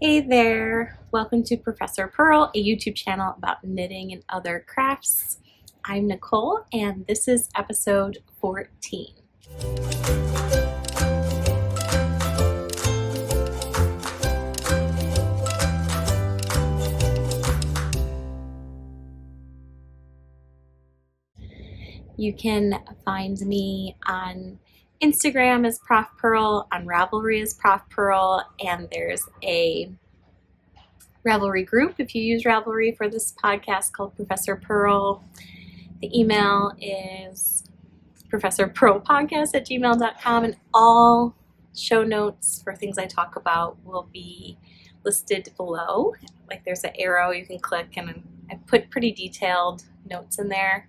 Hey there! Welcome to Professor Purl, a YouTube channel about knitting and other crafts. I'm Nicole and this is episode 14. You can find me on Instagram as profpurl, on Ravelry as profpurl, and there's a Ravelry group if you use Ravelry for this podcast called Professor Purl. The email is profprlpodcast@gmail.com, and all show notes for things I talk about will be listed below. Like there's an arrow you can click, and I put pretty detailed notes in there.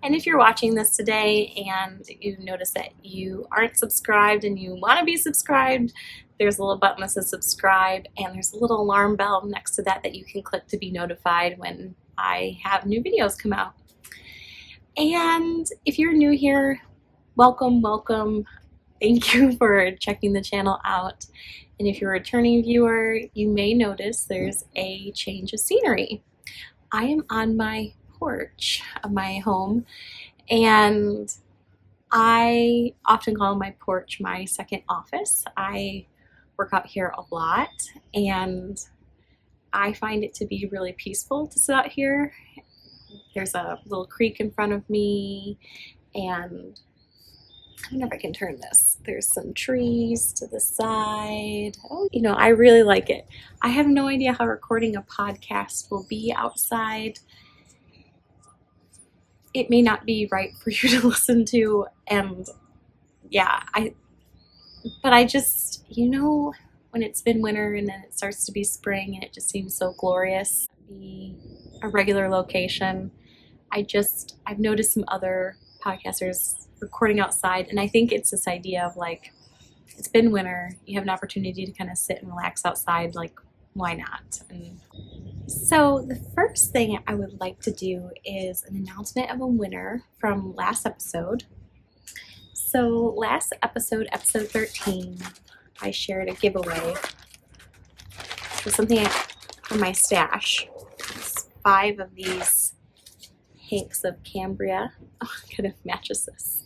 And if you're watching this today and you notice that you aren't subscribed and you want to be subscribed, there's a little button that says subscribe, and there's a little alarm bell next to that you can click to be notified when I have new videos come out. And if you're new here, welcome. Thank you for checking the channel out. And if you're a returning viewer, you may notice there's a change of scenery. I am on my porch of my home, and I often call my porch my second office. I work out here a lot, and I find it to be really peaceful to sit out here. There's a little creek in front of me, and I don't know if I can turn this. There's some trees to the side. Oh, I really like it. I have no idea how recording a podcast will be outside. It may not be right for you to listen to, and yeah, but I just, when it's been winter and then it starts to be spring and it just seems so glorious to be a regular location. I've noticed some other podcasters recording outside, and I think it's this idea of like, it's been winter, you have an opportunity to kind of sit and relax outside, like why not? And so the first thing I would like to do is an announcement of a winner from last episode. So last episode 13, I shared a giveaway for something from my stash. It's 5 of these hanks of Cambria. Oh, it kind of matches this.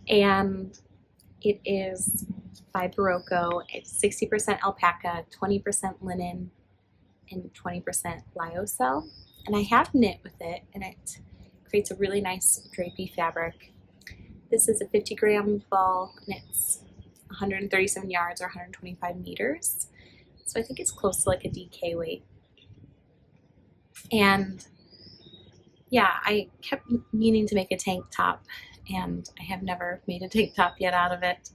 And it is by Barocco. It's 60% alpaca, 20% linen, and 20% lyocell. And I have knit with it, and it creates a really nice drapey fabric. This is a 50-gram ball, and it's 137 yards or 125 meters. So I think it's close to like a DK weight. And yeah, I kept meaning to make a tank top, and I have never made a tank top yet out of it.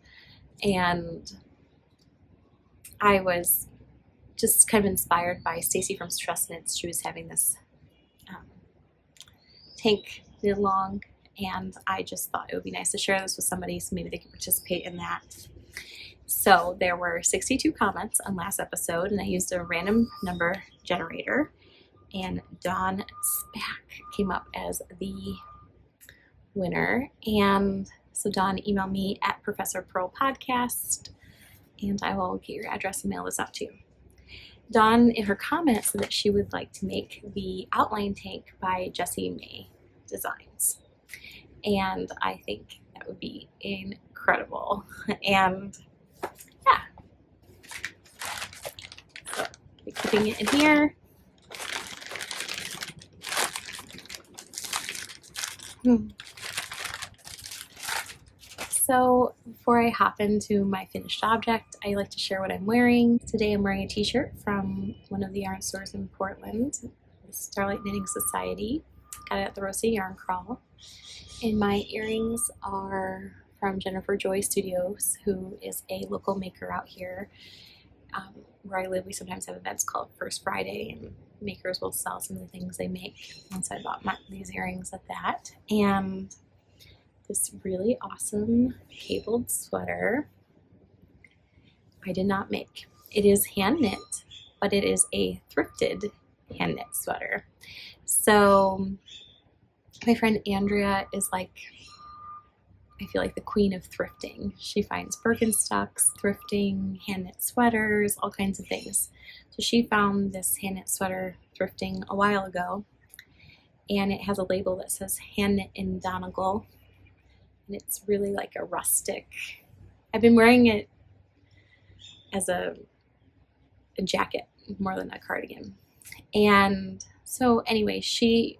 And I was just kind of inspired by Stacy from Stress Knits. She was having this tank knit along, and I just thought it would be nice to share this with somebody so maybe they could participate in that. So there were 62 comments on last episode, and I used a random number generator, and Dawn Spack came up as the winner. And so Dawn, emailed me at Professor Purl Podcast, and I will get your address and mail this out to you. Dawn, in her comments, said that she would like to make the outline tank by Jessie May Designs. And I think that would be incredible. And yeah. So I'll be keeping it in here. So before I hop into my finished object, I like to share what I'm wearing. Today I'm wearing a t-shirt from one of the yarn stores in Portland, the Starlight Knitting Society. Got it at the Rosa Yarn Crawl. And my earrings are from Jennifer Joy Studios, who is a local maker out here. Where I live, we sometimes have events called First Friday, and makers will sell some of the things they make. Once I bought these earrings at that. And this really awesome cabled sweater I did not make. It is hand knit, but it is a thrifted hand knit sweater. So my friend Andrea is like, I feel like the queen of thrifting. She finds Birkenstocks, thrifting, hand knit sweaters, all kinds of things. So she found this hand knit sweater thrifting a while ago, and it has a label that says hand knit in Donegal, and it's really like a rustic. I've been wearing it as a jacket more than a cardigan. And so anyway, she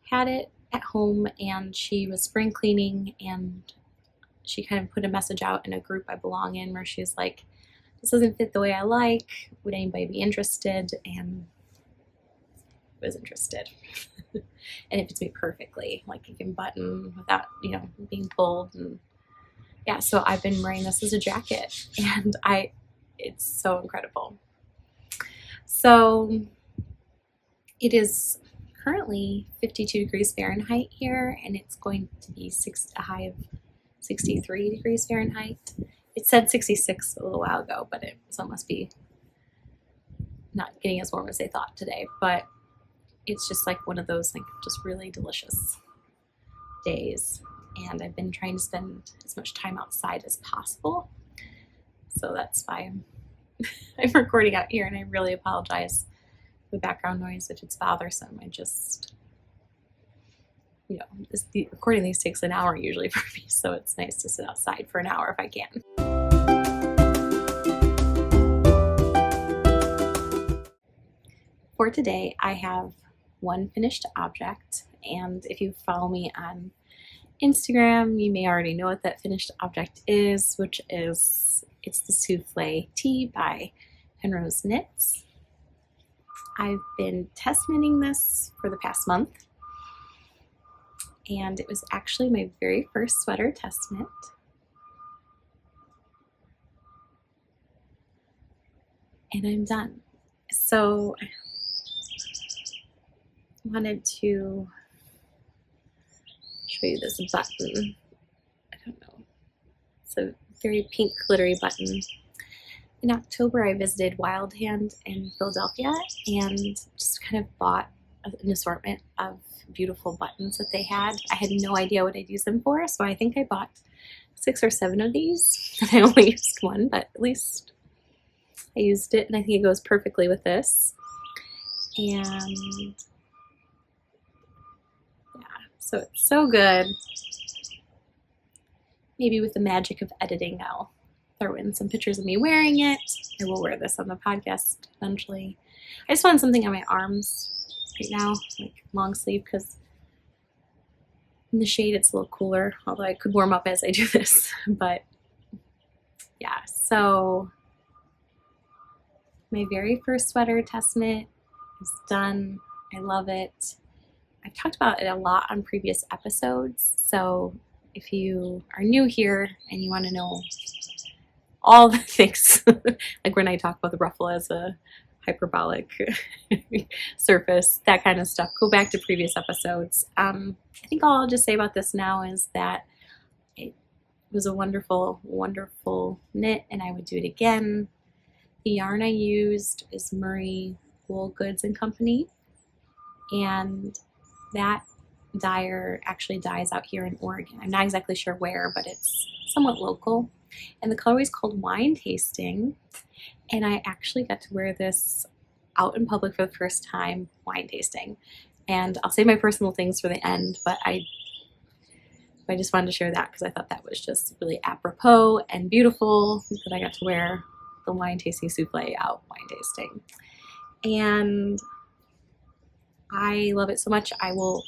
had it at home and she was spring cleaning, and she kind of put a message out in a group I belong in where she's like, this doesn't fit the way I like, would anybody be interested? And I was interested. And it fits me perfectly, like you can button without, being pulled. And yeah, so I've been wearing this as a jacket, and it's so incredible. So it is currently 52 degrees Fahrenheit here, and it's going to be a high of 63 degrees Fahrenheit. It said 66 a little while ago, but so it must be not getting as warm as they thought today. But it's just like one of those just really delicious days, and I've been trying to spend as much time outside as possible. So that's why I'm recording out here, and I really apologize for the background noise if it's bothersome. I just, recording these takes an hour usually for me, so it's nice to sit outside for an hour if I can. For today, I have one finished object, and if you follow me on Instagram, you may already know what that finished object is, which is, it's the Souffle Tea by Penrose Knits. I've been test knitting this for the past month, and it was actually my very first sweater test knit. And I'm done. So I wanted to show you this button. I don't know. It's a very pink glittery button. In October, I visited Wild Hand in Philadelphia and just kind of bought an assortment of beautiful buttons that they had. I had no idea what I'd use them for, so I think I bought 6 or 7 of these. I only used one, but at least I used it, and I think it goes perfectly with this. And yeah, so it's so good. Maybe with the magic of editing, I'll throw in some pictures of me wearing it. I will wear this on the podcast eventually. I just want something on my arms right now, like long sleeve, because in the shade it's a little cooler, although I could warm up as I do this. But yeah, so my very first sweater test knit is done. I love it. I've talked about it a lot on previous episodes, so if you are new here and you want to know all the things, like when I talk about the ruffle as a hyperbolic surface, that kind of stuff, go back to previous episodes. I think all I'll just say about this now is that it was a wonderful, wonderful knit, and I would do it again. The yarn I used is Murray Wool Goods and Company, and that dyer actually dyes out here in Oregon. I'm not exactly sure where, but it's somewhat local. And the colorway is called Wine Tasting, and I actually got to wear this out in public for the first time, wine tasting. And I'll save my personal things for the end, but I just wanted to share that because I thought that was just really apropos and beautiful that I got to wear the wine tasting souffle out wine tasting. And I love it so much. I will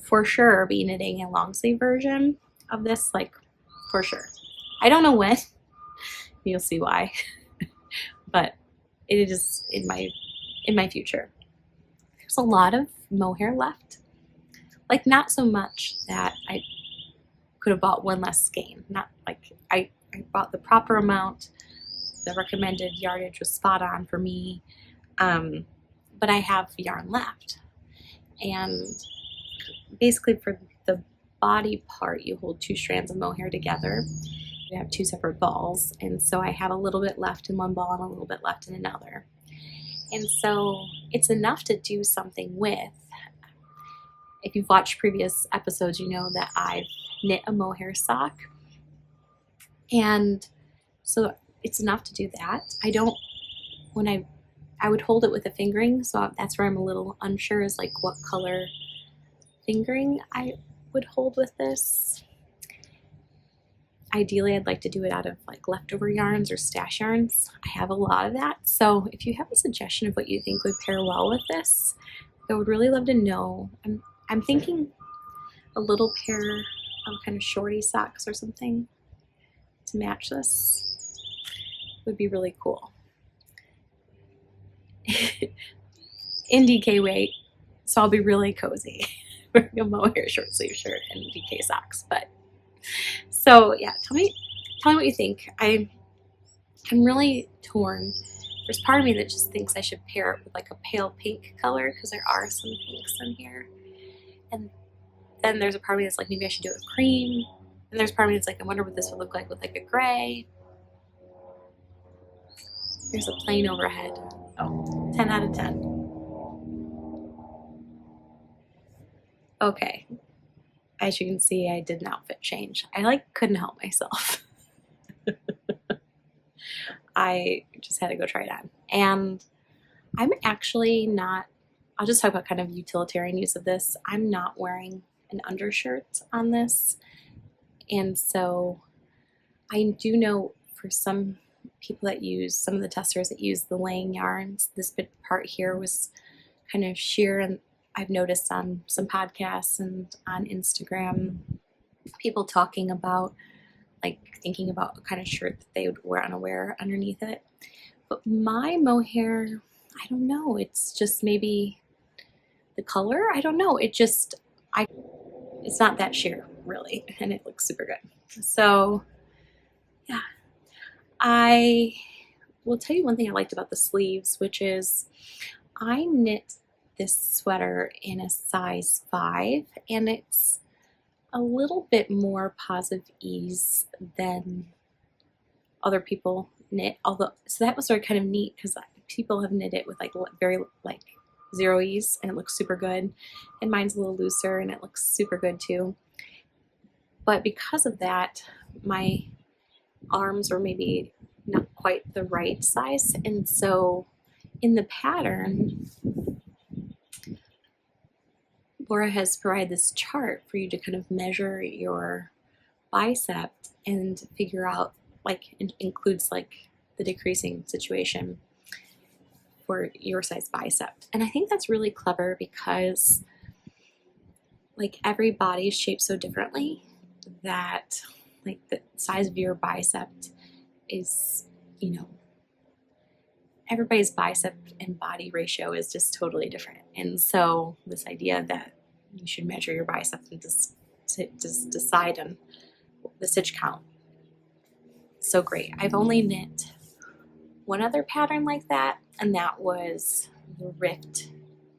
for sure be knitting a long sleeve version of this, like for sure. I don't know when. You'll see why. But it is in my future. There's a lot of mohair left. Like not so much that I could have bought one less skein. Not like I bought the proper amount. The recommended yardage was spot on for me. But I have yarn left. And basically for the body part, you hold 2 strands of mohair together. You have 2 separate balls, and so I have a little bit left in one ball and a little bit left in another. And so it's enough to do something with. If you've watched previous episodes, you know that I've knit a mohair sock. And so it's enough to do that. I would hold it with a fingering, so that's where I'm a little unsure, is like what color fingering I would hold with this. Ideally, I'd like to do it out of like leftover yarns or stash yarns. I have a lot of that, so if you have a suggestion of what you think would pair well with this, I would really love to know. I'm thinking a little pair of kind of shorty socks or something to match this would be really cool. In DK weight, so I'll be really cozy wearing a mohair short sleeve shirt and DK socks. But so yeah, tell me what you think. I'm really torn. There's part of me that just thinks I should pair it with like a pale pink color because there are some pinks in here, and then there's a part of me that's like, maybe I should do it with cream, and there's part of me that's like, I wonder what this would look like with like a gray. There's a plane overhead. Oh, 10 out of 10. Okay, as you can see, I did an outfit change. I couldn't help myself. I just had to go try it on. And I'm actually not, I'll just talk about kind of utilitarian use of this. I'm not wearing an undershirt on this. And so I do know for some people that use, some of the testers that use the laying yarns, this bit part here was kind of sheer, and I've noticed on some podcasts and on Instagram, people talking about like thinking about a kind of shirt that they would want to wear underneath it. But my mohair, I don't know, it's just maybe the color, I don't know, it's not that sheer really, and it looks super good. So yeah, I will tell you one thing I liked about the sleeves, which is I knit this sweater in a size 5, and it's a little bit more positive ease than other people knit, so that was sort of kind of neat because people have knit it with like very like 0 ease and it looks super good, and mine's a little looser and it looks super good too. But because of that, my arms were maybe not quite the right size, and so in the pattern, Laura has provided this chart for you to kind of measure your bicep and figure out, like, it includes like the decreasing situation for your size bicep. And I think that's really clever because like every body is shaped so differently that like the size of your bicep is, everybody's bicep and body ratio is just totally different. And so this idea that you should measure your bicep and just decide on the stitch count, so great. I've only knit one other pattern like that, and that was the Rift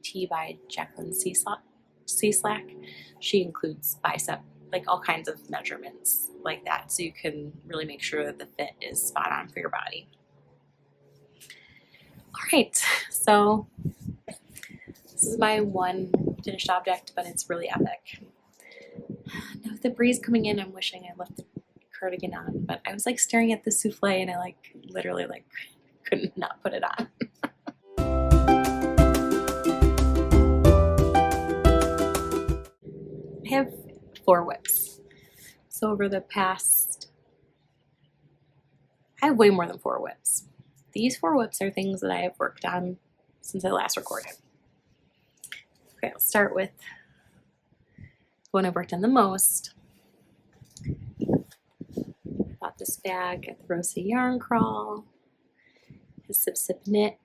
Tea by Jacqueline C-Slack. She includes bicep, like all kinds of measurements like that, so you can really make sure that the fit is spot on for your body. All right, so this is my one finished object, but it's really epic. Now with the breeze coming in, I'm wishing I left the cardigan on, but I was like staring at the souffle and I literally couldn't not put it on. I have 4 whips. So over the past, I have way more than 4 whips. These 4 whips are things that I have worked on since I last recorded. Okay, I'll start with the one I've worked on the most. I bought this bag at the Rosa Yarn Crawl. His Sip Sip Knit.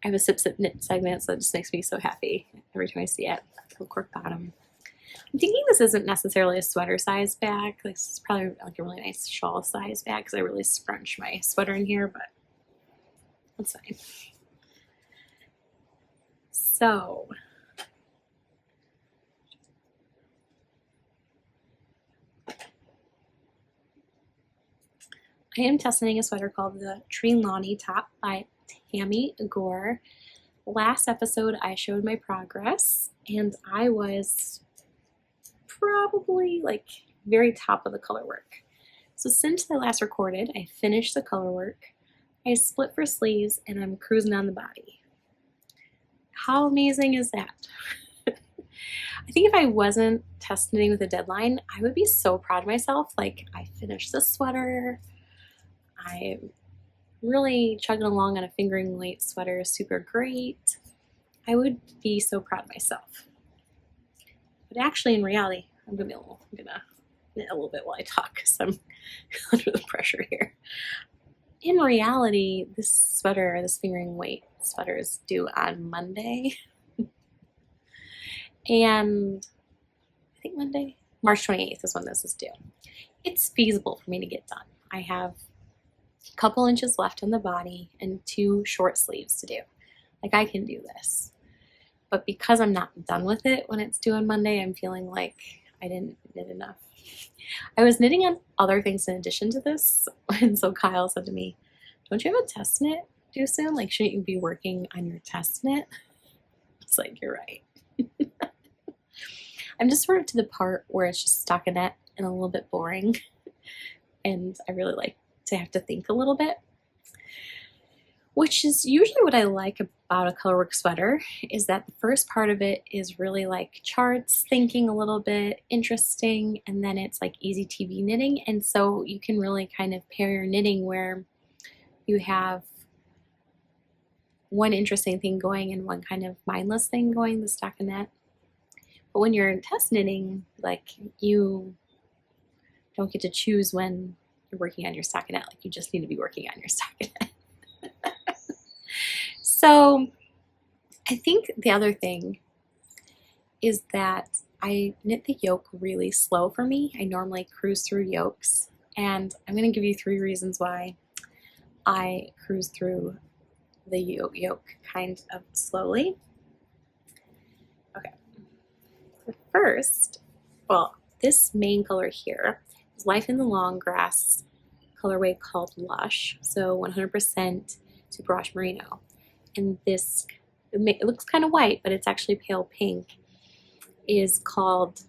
I have a Sip Sip Knit segment, so it just makes me so happy every time I see it. Little cork bottom. I'm thinking this isn't necessarily a sweater size bag. This is probably like a really nice shawl size bag because I really scrunch my sweater in here, but that's fine. So I am testing a sweater called the Trelawney Top by Tammy Gore. Last episode I showed my progress, and I was probably like very top of the color work. So since I last recorded, I finished the color work, I split for sleeves, and I'm cruising on the body. How amazing is that? I think if I wasn't test knitting with a deadline, I would be so proud of myself. Like, I finished the sweater. I'm really chugging along on a fingering weight sweater, super great. I would be so proud of myself. But actually, in reality, I'm gonna knit a little bit while I talk because I'm under the pressure here. In reality, this fingering weight sweater is due on Monday. And I think Monday, March 28th is when this is due. It's feasible for me to get done. I have a couple inches left on the body and 2 short sleeves to do. Like, I can do this. But because I'm not done with it when it's due on Monday, I'm feeling like I didn't knit enough. I was knitting on other things in addition to this, and so Kyle said to me, "Don't you have a test knit due soon? Like, shouldn't you be working on your test knit?" It's like, you're right. I'm just sort of to the part where it's just stockinette and a little bit boring, and I really like to have to think a little bit, which is usually what I like about a colorwork sweater, is that the first part of it is really like charts, thinking a little bit, interesting, and then it's like easy TV knitting. And so you can really kind of pair your knitting where you have one interesting thing going and one kind of mindless thing going, the stockinette. But when you're in test knitting, like, you don't get to choose when you're working on your stockinette. Like, you just need to be working on your stockinette. So I think the other thing is that I knit the yoke really slow for me. I normally cruise through yokes, and I'm going to give you 3 reasons why I cruise through the yoke kind of slowly. Okay. First, well, this main color here is Life in the Long Grass colorway called Lush, so 100% superwash merino. And this, it looks kind of white, but it's actually pale pink, is called,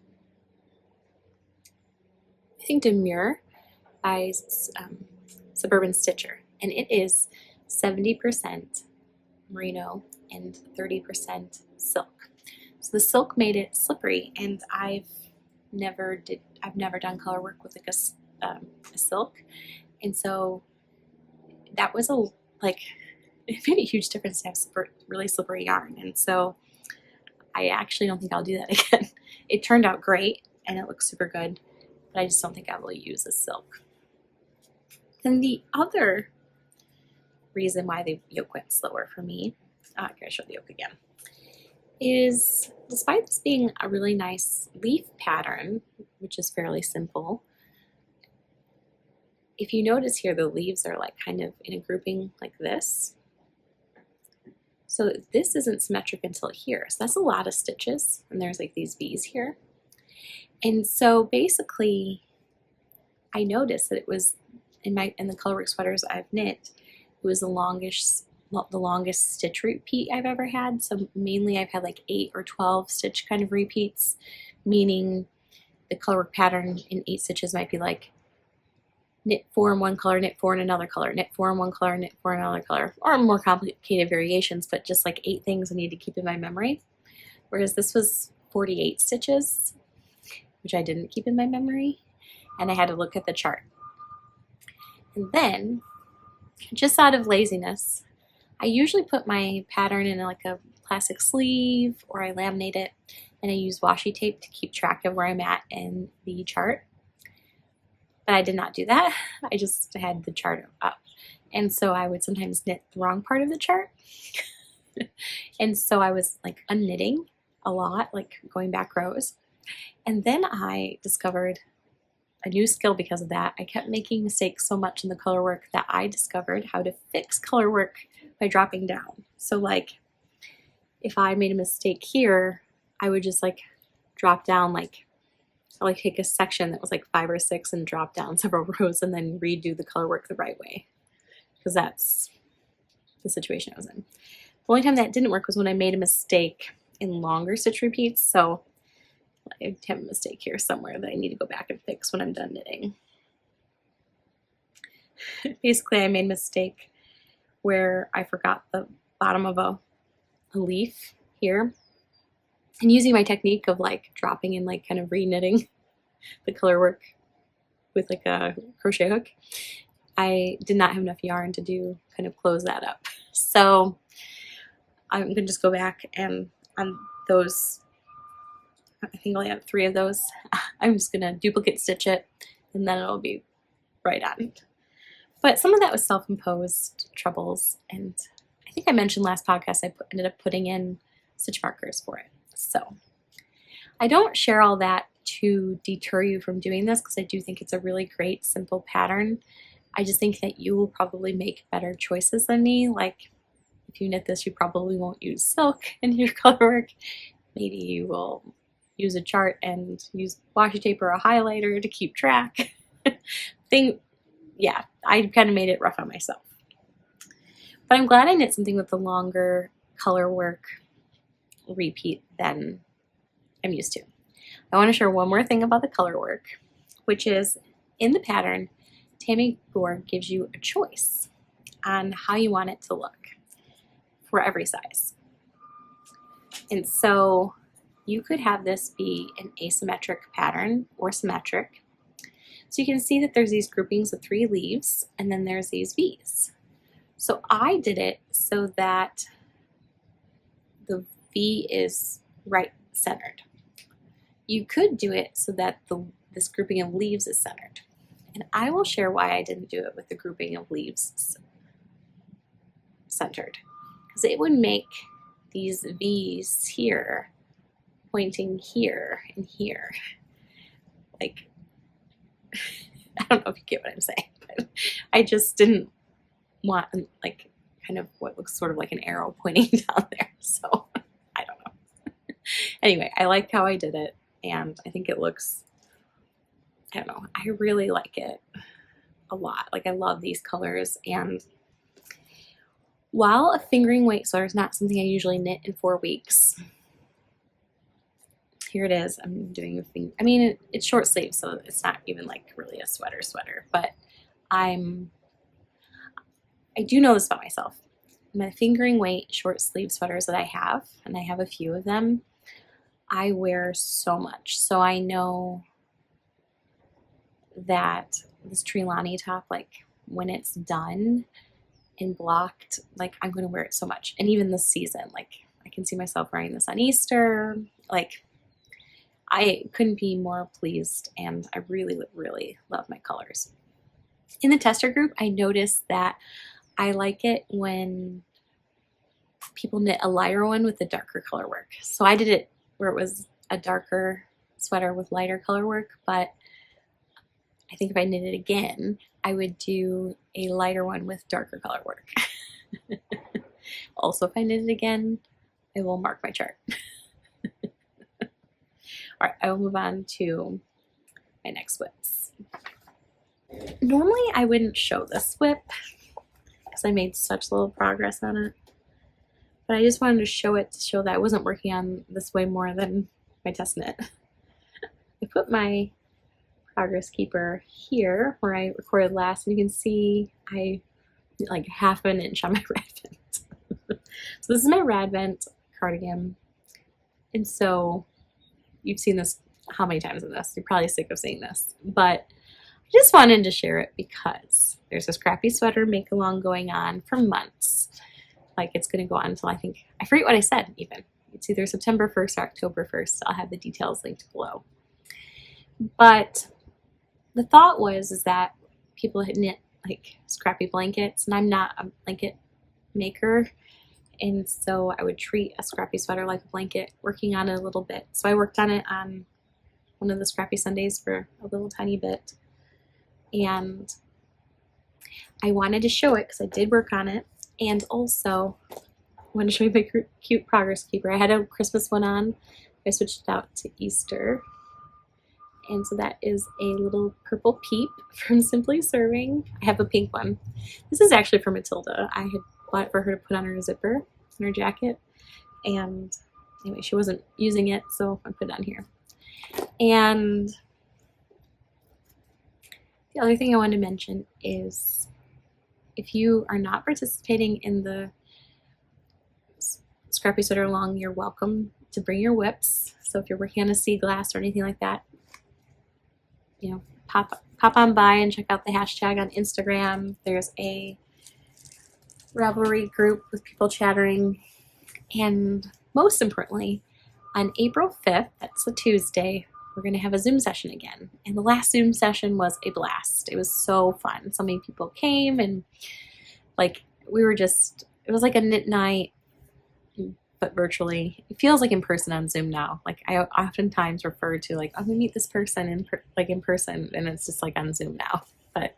I think, Demure by Suburban Stitcher, and it is 70% merino and 30% silk. So the silk made it slippery, and I've never done color work with like a silk, and so that was it made a huge difference to have really slippery yarn, and so I actually don't think I'll do that again. It turned out great and it looks super good, but I just don't think I will use a silk. Then the other reason why the yoke went slower for me, I'm going to show the yoke again, is despite this being a really nice leaf pattern, which is fairly simple, if you notice here, the leaves are like kind of in a grouping like this. So this isn't symmetric until here. So that's a lot of stitches, and there's like these V's here. And so basically, I noticed that it was in the colorwork sweaters I've knit, it was the longest stitch repeat I've ever had. So mainly I've had like 8 or 12 stitch kind of repeats, meaning the colorwork pattern in 8 stitches might be like knit 4 in one color, knit 4 in another color, knit 4 in one color, knit 4 in another color, or more complicated variations, but just like 8 things I need to keep in my memory. Whereas this was 48 stitches, which I didn't keep in my memory, and I had to look at the chart. And then, just out of laziness, I usually put my pattern in like a plastic sleeve, or I laminate it, and I use washi tape to keep track of where I'm at in the chart. But I did not do that. I just had the chart up. And so I would sometimes knit the wrong part of the chart. And so I was like unknitting a lot, like going back rows. And then I discovered a new skill because of that. I kept making mistakes so much in the color work that I discovered how to fix color work by dropping down. So like if I made a mistake here, I would just like drop down, like take a section that was like 5 or 6 and drop down several rows and then redo the color work the right way, because that's the situation I was in. The only time that didn't work was when I made a mistake in longer stitch repeats. So I have a mistake here somewhere that I need to go back and fix when I'm done knitting. Basically, I made a mistake where I forgot the bottom of a leaf here. And using my technique of like dropping and like kind of re-knitting the color work with like a crochet hook, I did not have enough yarn to do kind of close that up. So I'm going to just go back and on those, I think I only have 3 of those, I'm just going to duplicate stitch it and then it'll be right on. But some of that was self-imposed troubles, and I think I mentioned last podcast I ended up putting in stitch markers for it. So I don't share all that to deter you from doing this because I do think it's a really great simple pattern. I just think that you will probably make better choices than me. Like if you knit this, you probably won't use silk in your color work. Maybe you will use a chart and use washi tape or a highlighter to keep track. Yeah, I kind of made it rough on myself. But I'm glad I knit something with the longer color work repeat than I'm used to. I want to share one more thing about the color work, which is in the pattern, Tammy Gore gives you a choice on how you want it to look for every size. And so you could have this be an asymmetric pattern or symmetric. So you can see that there's these groupings of 3 leaves and then there's these V's. So I did it so that the V is right centered. You could do it so that this grouping of leaves is centered. And I will share why I didn't do it with the grouping of leaves centered. Because it would make these V's here pointing here and here. Like, I don't know if you get what I'm saying, but I just didn't want like kind of what looks sort of like an arrow pointing down there. So I don't know. Anyway, I like how I did it and I think it looks, I don't know, I really like it a lot. Like I love these colors, and while a fingering weight sweater is not something I usually knit in 4 weeks, here it is. I'm doing a thing. I mean, it's short sleeve, so it's not even like really a sweater, but I do know this about myself. My fingering weight short sleeve sweaters that I have, and I have a few of them, I wear so much. So I know that this Trelawney top, like when it's done and blocked, like I'm going to wear it so much. And even this season, like I can see myself wearing this on Easter. Like I couldn't be more pleased, and I really, really love my colors. In the tester group, I noticed that I like it when people knit a lighter one with the darker color work. So I did it where it was a darker sweater with lighter color work, but I think if I knit it again, I would do a lighter one with darker color work. Also, if I knit it again, I will mark my chart. All right, I will move on to my next whips. Normally, I wouldn't show this whip because I made such little progress on it. But I just wanted to show it to show that I wasn't working on this way more than my test knit. I put my progress keeper here where I recorded last, and you can see I like half an inch on my Rad Vent. So this is my Rad Vent cardigan. And so you've seen this how many times in this? You're probably sick of seeing this, but I just wanted to share it because there's a Scrappy sweater Makealong going on for months. Like it's going to go on until I forget what I said even. It's either September 1st or October 1st. I'll have the details linked below. But the thought is that people had knit like Scrappy blankets, and I'm not a blanket maker. And so I would treat a Scrappy sweater like a blanket, working on it a little bit. So I worked on it on one of the Scrappy Sundays for a little tiny bit. And I wanted to show it because I did work on it. And also, I wanted to show you my cute progress keeper. I had a Christmas one on. I switched it out to Easter. And so that is a little purple peep from Simply Serving. I have a pink one. This is actually for Matilda. I had bought it for her to put on her zipper in her jacket. And anyway, she wasn't using it, so I put it on here. And the other thing I wanted to mention is if you are not participating in the Scrappy Sweater Along, you're welcome to bring your whips. So if you're working on a sea glass or anything like that, pop on by and check out the hashtag on Instagram. There's a Ravelry group with people chattering. And most importantly, on April 5th, that's a Tuesday, we're going to have a Zoom session again. And the last Zoom session was a blast. It was so fun. So many people came, and it was like a knit night, but virtually. It feels like in person on Zoom now. I oftentimes refer to I'm going to meet this person in person, and it's just on Zoom now. But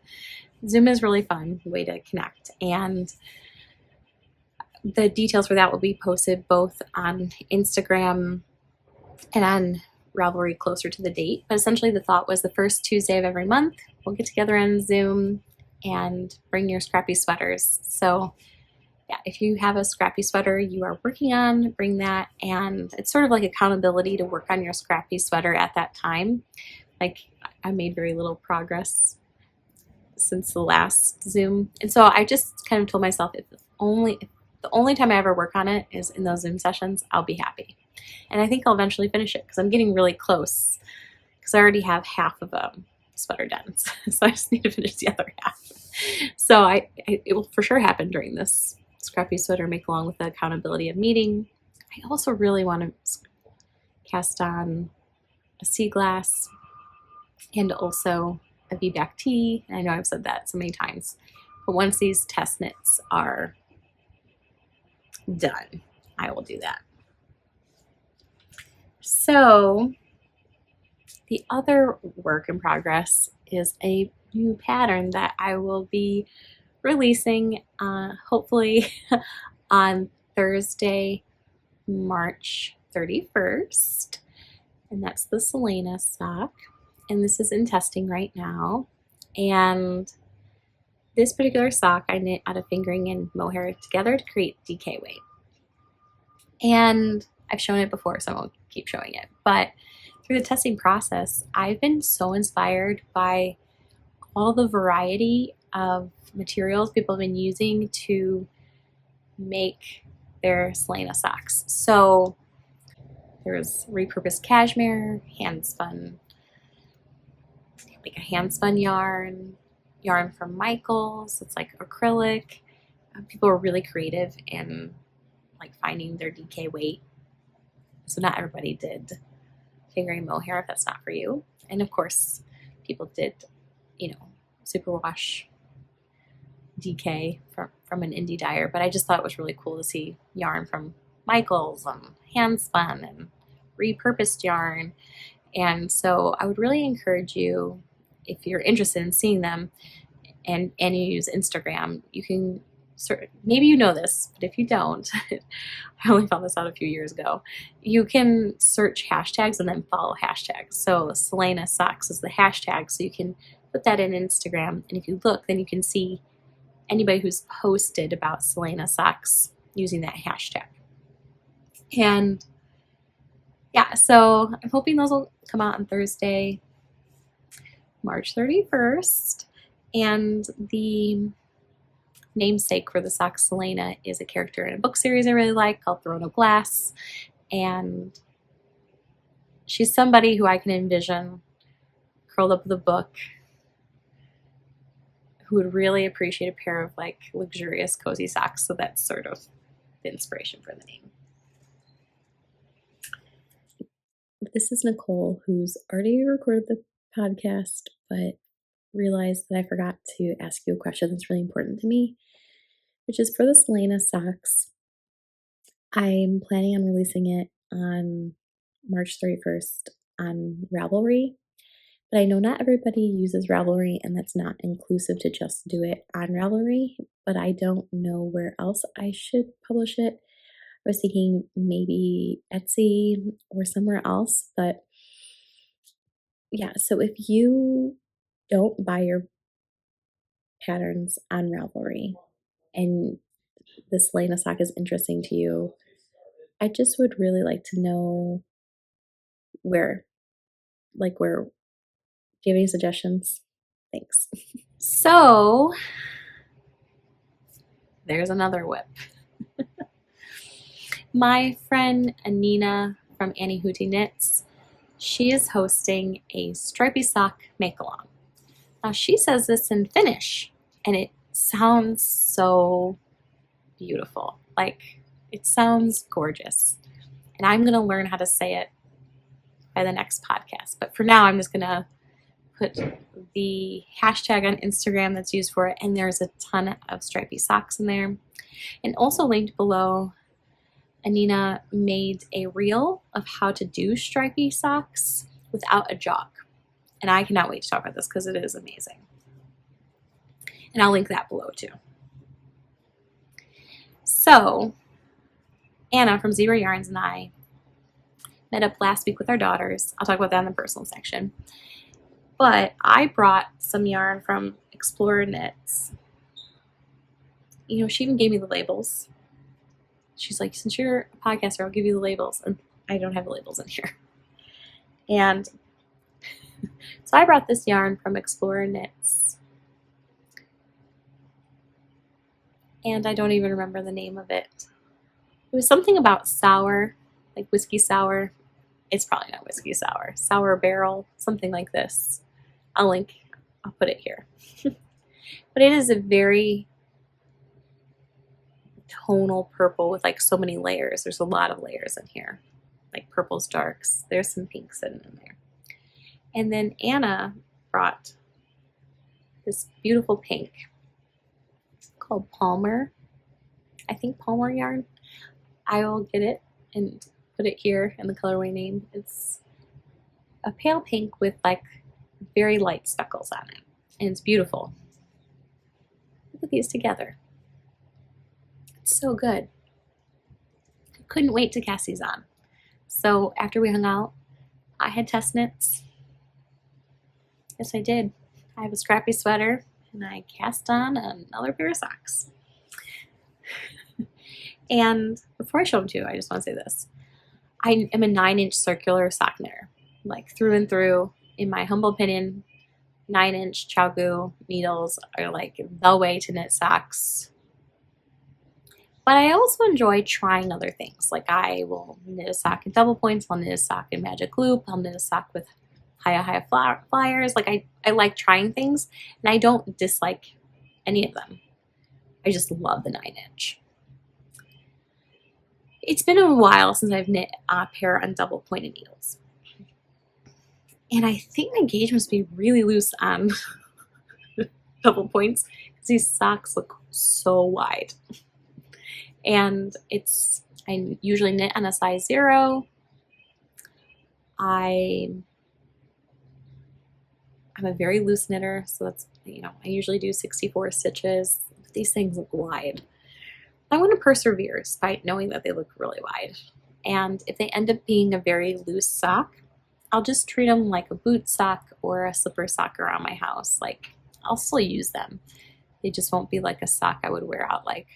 Zoom is really fun way to connect. And the details for that will be posted both on Instagram and on Ravelry closer to the date. But essentially the thought was the first Tuesday of every month, we'll get together on Zoom and bring your scrappy sweaters. So yeah, if you have a scrappy sweater you are working on, bring that. And it's sort of like accountability to work on your scrappy sweater at that time. I made very little progress since the last Zoom. And so I just kind of told myself if the only time I ever work on it is in those Zoom sessions, I'll be happy. And I think I'll eventually finish it because I'm getting really close because I already have half of a sweater done. So I just need to finish the other half. So it will for sure happen during this Scrappy Sweater Make-Along with the accountability of meeting. I also really want to cast on a sea glass and also a V-back tee. I know I've said that so many times, but once these test knits are done, I will do that. So the other work in progress is a new pattern that I will be releasing hopefully on Thursday, March 31st. And that's the Elena sock. And this is in testing right now. And this particular sock I knit out of fingering and mohair together to create DK weight. And I've shown it before, so I won't keep showing it. But through the testing process, I've been so inspired by all the variety of materials people have been using to make their Elena socks. So there's repurposed cashmere, hand-spun, a hand-spun yarn from Michael's. It's acrylic. People are really creative in finding their DK weight. So not everybody did fingering mohair if that's not for you. And of course, people did, superwash DK from an indie dyer. But I just thought it was really cool to see yarn from Michael's and hand spun and repurposed yarn. And so I would really encourage you, if you're interested in seeing them and you use Instagram, you can maybe you know this, but if you don't, I only found this out a few years ago, you can search hashtags and then follow hashtags. So Elena Socks is the hashtag, so you can put that in Instagram, and if you look, then you can see anybody who's posted about Elena Socks using that hashtag. And yeah, so I'm hoping those will come out on Thursday, March 31st, and the namesake for the sock Elena is a character in a book series I really like called Throne of Glass, and she's somebody who I can envision curled up with a book who would really appreciate a pair of luxurious cozy socks. So that's sort of the inspiration for the name. This is Nicole, who's already recorded the podcast but realized that I forgot to ask you a question that's really important to me, which is for the Elena socks. I'm planning on releasing it on March 31st on Ravelry, but I know not everybody uses Ravelry, and that's not inclusive to just do it on Ravelry, but I don't know where else I should publish it. I was thinking maybe Etsy or somewhere else, but yeah, so if you don't buy your patterns on Ravelry and this Elena sock is interesting to you, I just would really like to know where like where, do you have any suggestions? Thanks. So there's another whip. My friend Anina from Annie Hootie Knits, she is hosting a stripy sock make-along. Now she says this in Finnish, and it sounds so beautiful. Like, it sounds gorgeous. And I'm going to learn how to say it by the next podcast. But for now, I'm just going to put the hashtag on Instagram that's used for it, and there's a ton of stripy socks in there. And also linked below, Anina made a reel of how to do stripy socks without a jock. And I cannot wait to talk about this because it is amazing. And I'll link that below too. So, Anna from Zebra Yarns and I met up last week with our daughters. I'll talk about that in the personal section. But I brought some yarn from Explorer Knits. You know, she even gave me the labels. She's like, since you're a podcaster, I'll give you the labels. And I don't have the labels in here. And so I brought this yarn from Explorer Knits. And I don't even remember the name of it. It was something about sour, like whiskey sour. It's probably not whiskey sour. Sour barrel, something like this. I'll put it here. But it is a very tonal purple with like so many layers. There's a lot of layers in here. Like purples, darks. There's some pinks in there. And then Anna brought this beautiful pink called Palmer. I think Palmer yarn. I will get it and put it here in the colorway name. It's a pale pink with like very light speckles on it. And it's beautiful. Look at these together. It's so good. I couldn't wait to cast these on. So after we hung out, I had test knits. Yes, I did. I have a Scrappy sweater, and I cast on another pair of socks. And before I show them to you, I just want to say this. I am a 9-inch circular sock knitter, like through and through. In my humble opinion, 9-inch Chaogu needles are like the way to knit socks. But I also enjoy trying other things. Like I will knit a sock in double points, I'll knit a sock in magic loop, I'll knit a sock with high flyers. Like I like trying things, and I don't dislike any of them. I just love the 9-inch. It's been a while since I've knit a pair on double pointed needles. And I think my gauge must be really loose on double points because these socks look so wide. And I usually knit on a size 0. I'm a very loose knitter, so that's, I usually do 64 stitches. These things look wide. I want to persevere despite knowing that they look really wide. And if they end up being a very loose sock, I'll just treat them like a boot sock or a slipper sock around my house. Like, I'll still use them. They just won't be like a sock I would wear out like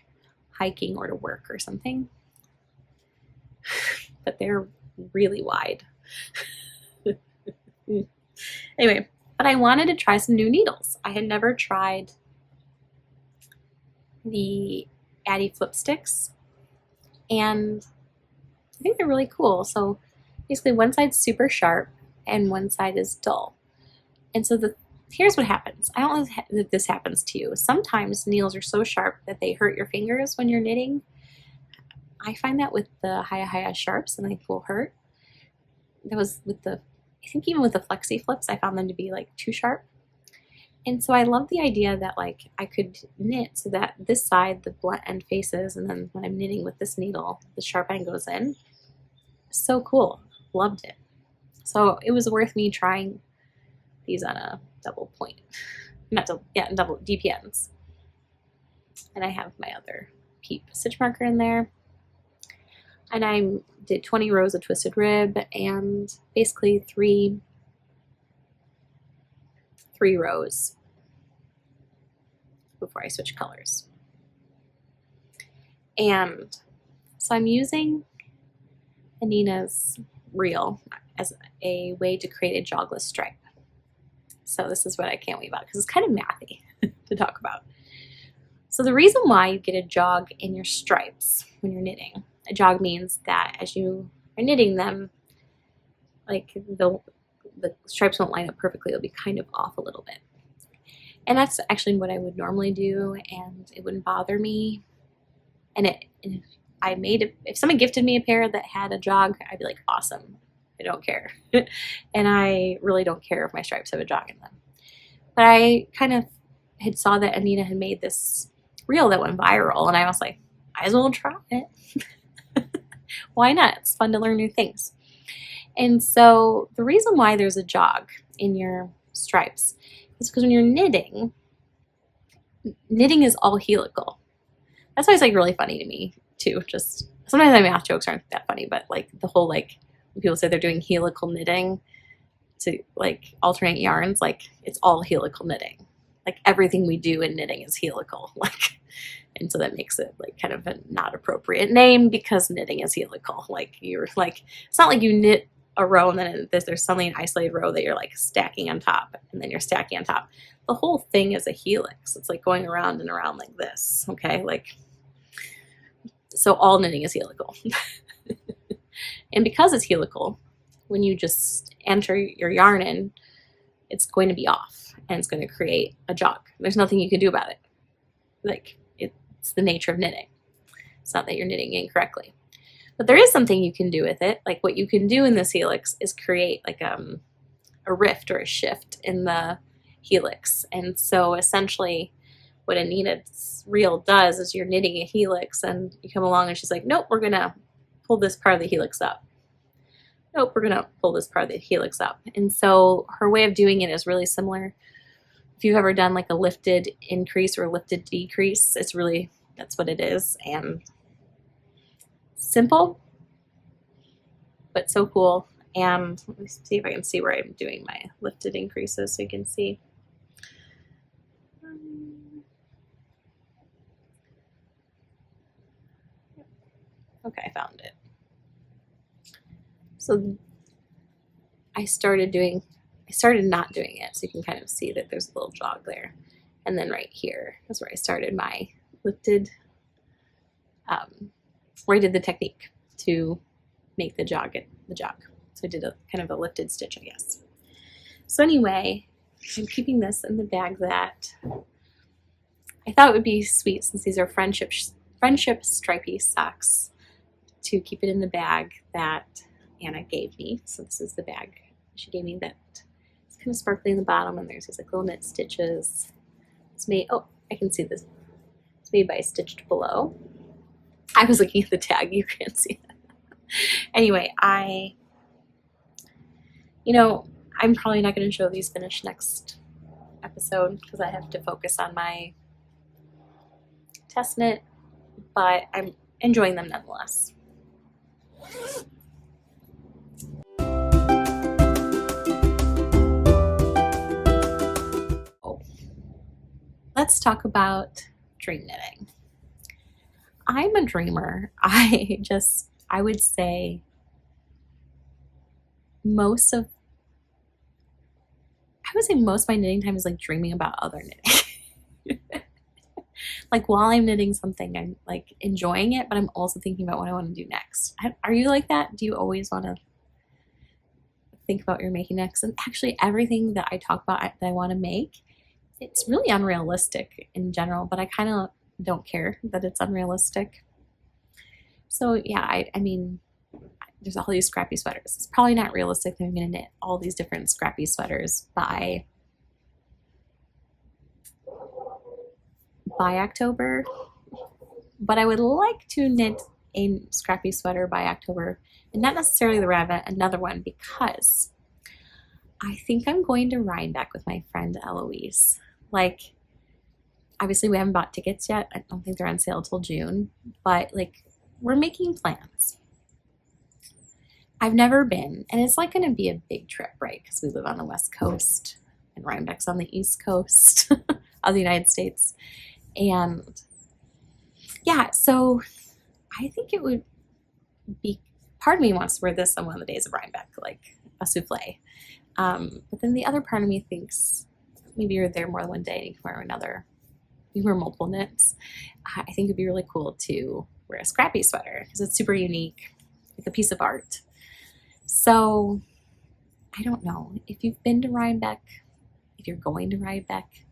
hiking or to work or something. But they're really wide. Anyway, but I wanted to try some new needles. I had never tried the Addy Flip Sticks, and I think they're really cool. So basically one side's super sharp and one side is dull. And so here's what happens. I don't know if this happens to you. Sometimes needles are so sharp that they hurt your fingers when you're knitting. I find that with the Haya sharps, and they will hurt. That was I think even with the Flexi Flips, I found them to be like too sharp. And so I love the idea that like I could knit so that this side, the blunt end faces, and then when I'm knitting with this needle, the sharp end goes in. So cool. Loved it. So it was worth me trying these on a double point. Double DPNs. And I have my other Peep stitch marker in there. And I did 20 rows of twisted rib and basically three rows before I switch colors. And so I'm using Anina's reel. as a way to create a jogless stripe. So this is what I can't wait about because it's kind of mathy to talk about. So the reason why you get a jog in your stripes when you're knitting, a jog means that as you are knitting them, like the stripes won't line up perfectly. It'll be kind of off a little bit. And that's actually what I would normally do, and it wouldn't bother me. And if someone gifted me a pair that had a jog, I'd be like, awesome. I don't care. And I really don't care if my stripes have a jog in them. But I kind of had saw that Anita had made this reel that went viral, and I was like, might as well try it. Why not? It's fun to learn new things. And so the reason why there's a jog in your stripes is because when you're knitting is all helical. That's always like really funny to me too. Just sometimes my math jokes aren't that funny, but like the whole like when people say they're doing helical knitting to like alternate yarns, like it's all helical knitting. Like everything we do in knitting is helical. Like, and so that makes it like kind of a not appropriate name because knitting is helical. Like you're like, it's not like you knit a row and then there's suddenly an isolated row that you're like stacking on top and then you're stacking on top. The whole thing is a helix. It's like going around and around like this. Okay. Like, so all knitting is helical. And because it's helical, when you just enter your yarn in, it's going to be off and it's going to create a jog. There's nothing you can do about it. Like it's the nature of knitting. It's not that you're knitting incorrectly, but there is something you can do with it. Like what you can do in this helix is create like a rift or a shift in the helix. And so essentially what Anita's reel does is you're knitting a helix and you come along and she's like, nope, we're going to pull this part of the helix up. Nope, we're going to pull this part of the helix up. And so her way of doing it is really similar. If you've ever done like a lifted increase or a lifted decrease, it's really, that's what it is. And simple, but so cool. And let me see if I can see where I'm doing my lifted increases so you can see. Okay, I found it. So I started not doing it, so you can kind of see that there's a little jog there. And then right here is where I started my lifted, where I did the technique to make the jog. So I did a kind of a lifted stitch, I guess. So anyway, I'm keeping this in the bag that I thought it would be sweet since these are friendship stripy socks to keep it in the bag that Anna gave me. So this is the bag she gave me that it's kind of sparkly in the bottom and there's these like little knit stitches. It's made, oh, I can see this. It's made by Stitched Below. I was looking at the tag, you can't see that. Anyway, I'm probably not going to show these finished next episode because I have to focus on my test knit, but I'm enjoying them nonetheless. Let's talk about dream knitting. I'm a dreamer. I would say most of my knitting time is like dreaming about other knitting. Like while I'm knitting something, I'm like enjoying it, but I'm also thinking about what I want to do next. Are you like that? Do you always want to think about what you're making next? And actually everything that I talk about that I want to make, it's really unrealistic in general, but I kind of don't care that it's unrealistic. So yeah, I mean, there's all these scrappy sweaters. It's probably not realistic that I'm going to knit all these different scrappy sweaters by October, but I would like to knit a scrappy sweater by October, and not necessarily the Rad Vent, another one, because I think I'm going to Rhinebeck with my friend Eloise. Like, obviously we haven't bought tickets yet. I don't think they're on sale till June, but like we're making plans. I've never been, and it's like going to be a big trip, right? Because we live on the West Coast and Rhinebeck's on the East Coast of the United States. And yeah, so I think it would be, part of me wants to wear this on one of the days of Rhinebeck. Like, a souffle. But then the other part of me thinks maybe you're there more than one day and you can wear another. You wear multiple knits. I think it'd be really cool to wear a Scrappy sweater because it's super unique, like a piece of art. So I don't know if you've been to Rhinebeck, if you're going to Rhinebeck,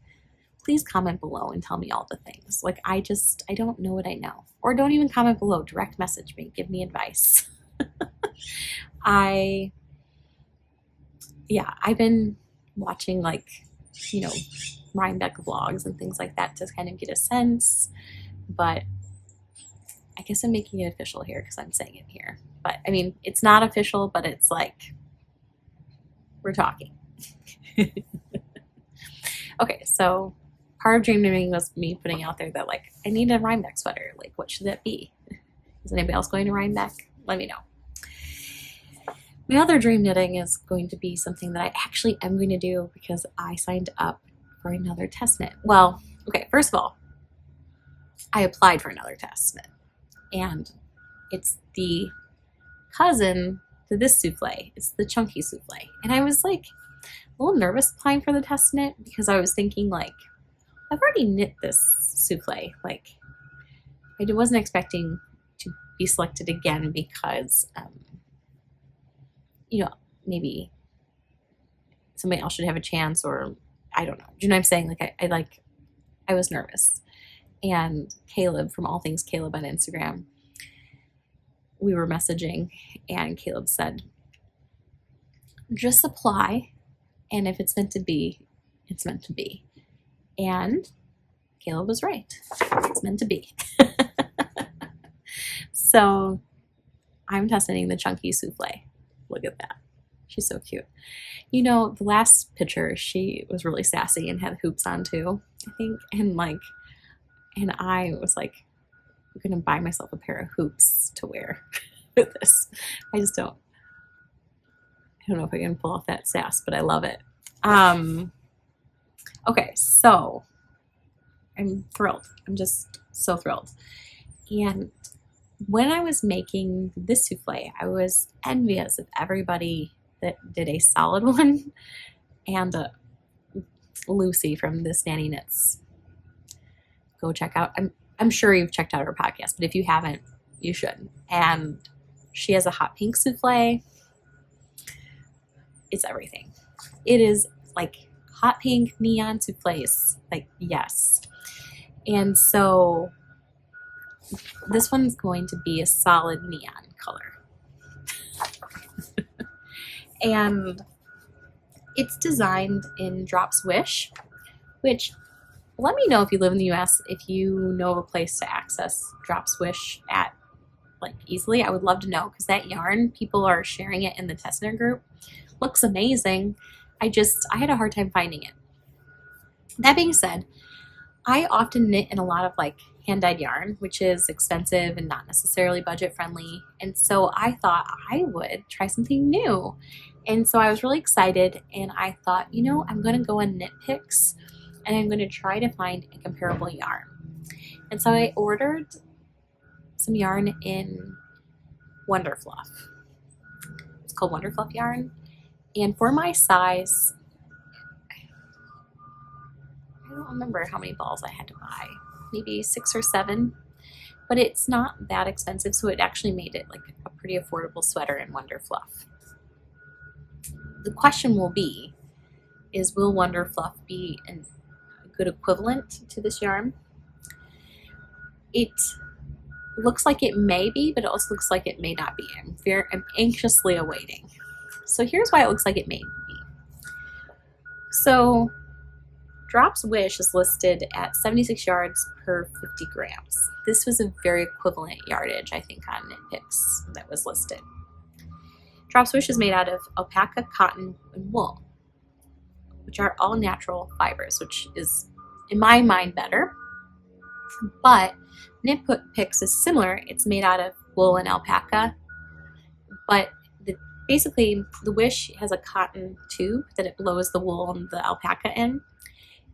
please comment below and tell me all the things. Like I don't know what I know. Or don't even comment below, direct message me, give me advice. I've been watching Rhinebeck vlogs and things like that to kind of get a sense, but I guess I'm making it official here because I'm saying it here. But I mean, it's not official, but it's like, we're talking. Okay, so part of dream knitting was me putting out there that I need a Rhinebeck sweater. What should that be? Is anybody else going to Rhinebeck? Let me know. My other dream knitting is going to be something that I actually am going to do because I signed up for another test knit. Well, okay, first of all, I applied for another test knit, and it's the cousin to this souffle. It's the chunky souffle. And I was a little nervous applying for the test knit because I was thinking I've already knit this souffle. I wasn't expecting to be selected again because, maybe somebody else should have a chance, or I don't know. Do you know what I'm saying? I was nervous. And Caleb from All Things Caleb on Instagram, we were messaging, and Caleb said, just apply, and if it's meant to be, it's meant to be. And Caleb was right. It's meant to be. So I'm test knitting the chunky souffle. Look at that. She's so cute. The last picture, she was really sassy and had hoops on too, I think. And I was I'm going to buy myself a pair of hoops to wear with this. I don't know if I can pull off that sass, but I love it. Okay, so I'm thrilled. I'm just so thrilled. And when I was making this souffle, I was envious of everybody that did a solid one, and Lucy from This Nanny Knits. Go check out. I'm sure you've checked out her podcast, but if you haven't, you should. And she has a hot pink souffle. It's everything. It is hot pink neon souffles. Yes. And so this one's going to be a solid neon color. And it's designed in Drops Wish, which, let me know if you live in the US, if you know of a place to access Drops Wish at easily. I would love to know, because that yarn, people are sharing it in the test knit group. Looks amazing. I had a hard time finding it. That being said, I often knit in a lot of hand-dyed yarn, which is expensive and not necessarily budget friendly. And so I thought I would try something new. And so I was really excited, and I thought, I'm going to go on Knit Picks, and I'm going to try to find a comparable yarn. And so I ordered some yarn in Wonder Fluff. It's called Wonder Fluff yarn. And for my size, I don't remember how many balls I had to buy. Maybe 6 or 7. But it's not that expensive, so it actually made it a pretty affordable sweater in Wonder Fluff. The question will be, will Wonder Fluff be a good equivalent to this yarn? It looks like it may be, but it also looks like it may not be. I'm anxiously awaiting. So here's why it looks like it may be. So Drops Wish is listed at 76 yards per 50 grams. This was a very equivalent yardage, I think, on Knit Picks that was listed. Drops Wish is made out of alpaca, cotton, and wool, which are all natural fibers, which is, in my mind, better. But Knit Picks is similar. It's made out of wool and alpaca, but basically the Wish has a cotton tube that it blows the wool and the alpaca in,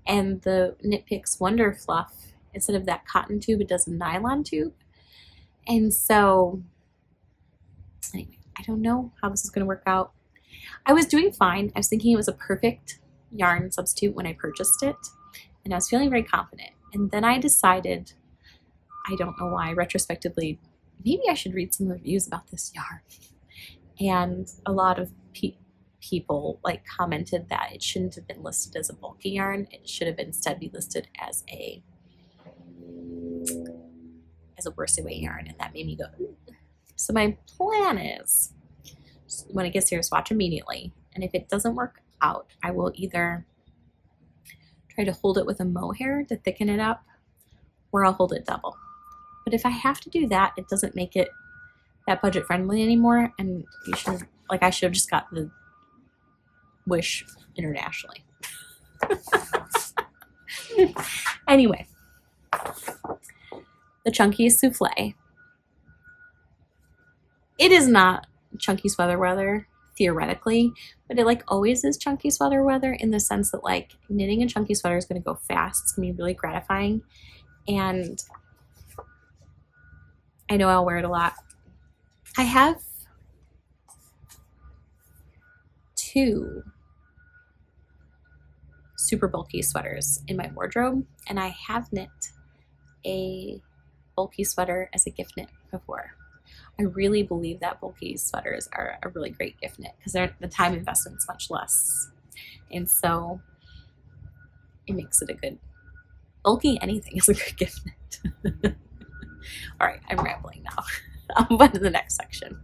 and the Knit Picks Wonder Fluff, instead of that cotton tube, it does a nylon tube. And so, anyway, I don't know how this is going to work out. I was doing fine. I was thinking it was a perfect yarn substitute when I purchased it, and I was feeling very confident. And then I decided, I don't know why, retrospectively, maybe I should read some reviews about this yarn. And a lot of people like commented that it shouldn't have been listed as a bulky yarn. It should have instead be listed as a worsted weight yarn, and that made me go, ooh. So my plan is, when it gets here, swatch immediately, and if it doesn't work out, I will either try to hold it with a mohair to thicken it up, or I'll hold it double. But if I have to do that, it doesn't make it that budget friendly anymore, and I should have just got the Wish internationally. Anyway, the chunkiest souffle. It is not chunky sweater weather theoretically, but it like always is chunky sweater weather in the sense that like knitting a chunky sweater is going to go fast. It's going to be really gratifying, and I know I'll wear it a lot. I have 2 super bulky sweaters in my wardrobe, and I have knit a bulky sweater as a gift knit before. I really believe that bulky sweaters are a really great gift knit because the time investment's much less, and so it makes it a good bulky. Anything is a good gift knit. All right, I'm rambling now. I'll move on to the next section.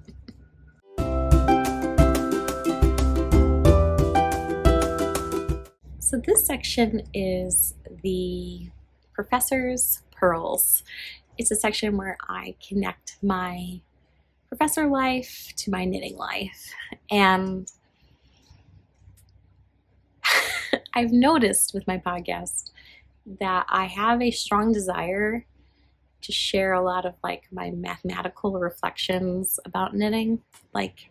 So this section is the professor's pearls. It's a section where I connect my professor life to my knitting life. And I've noticed with my podcast that I have a strong desire to share a lot of like my mathematical reflections about knitting. Like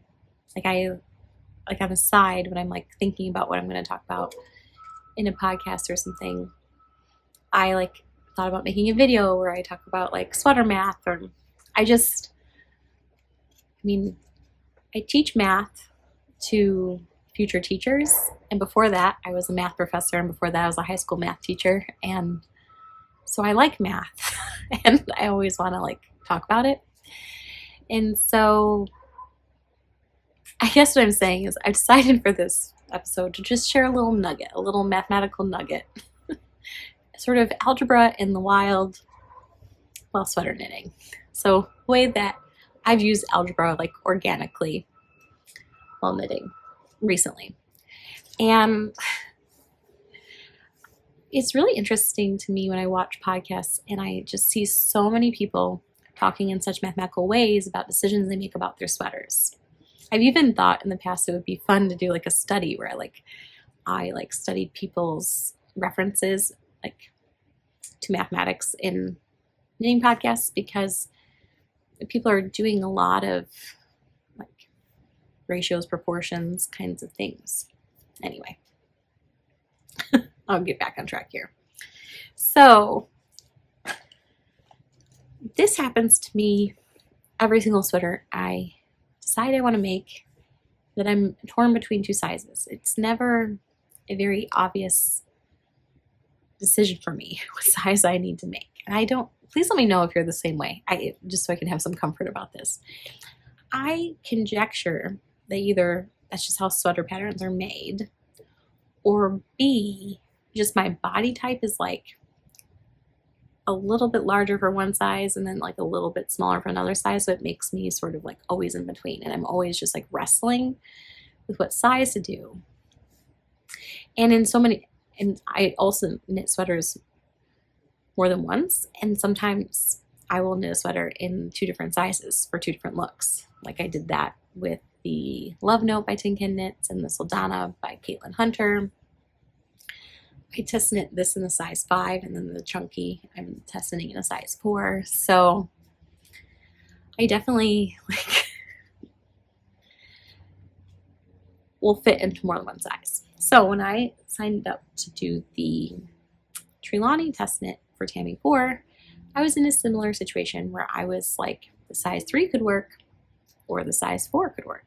on the side when I'm like thinking about what I'm going to talk about in a podcast or something, I like thought about making a video where I talk about like sweater math, or I teach math to future teachers, and before that I was a math professor, and before that I was a high school math teacher, and so I like math and I always want to like talk about it. And so I guess what I'm saying is I've decided for this episode to just share a little nugget, a little mathematical nugget, sort of algebra in the wild while sweater knitting. So the way that I've used algebra like organically while knitting recently. And it's really interesting to me when I watch podcasts and I just see so many people talking in such mathematical ways about decisions they make about their sweaters. I've even thought in the past it would be fun to do like a study where I studied people's references like to mathematics in knitting podcasts, because people are doing a lot of like ratios, proportions, kinds of things. Anyway, I'll get back on track here. So this happens to me every single sweater I decide I want to make, that I'm torn between 2 sizes. It's never a very obvious decision for me what size I need to make. And please let me know if you're the same way, just so I can have some comfort about this. I conjecture that either that's just how sweater patterns are made, or B, just my body type is like a little bit larger for one size and then like a little bit smaller for another size. So it makes me sort of like always in between. And I'm always just like wrestling with what size to do. And I also knit sweaters more than once. And sometimes I will knit a sweater in 2 different sizes for 2 different looks. Like I did that with the Love Note by Tin Can Knits and the Soldana by Caitlin Hunter. I test knit this in a size 5, and then the chunky I'm test knitting in a size 4. So I definitely will fit into more than one size. So when I signed up to do the Trelawney test knit for Tammy 4, I was in a similar situation where I was like the size 3 could work or the size 4 could work.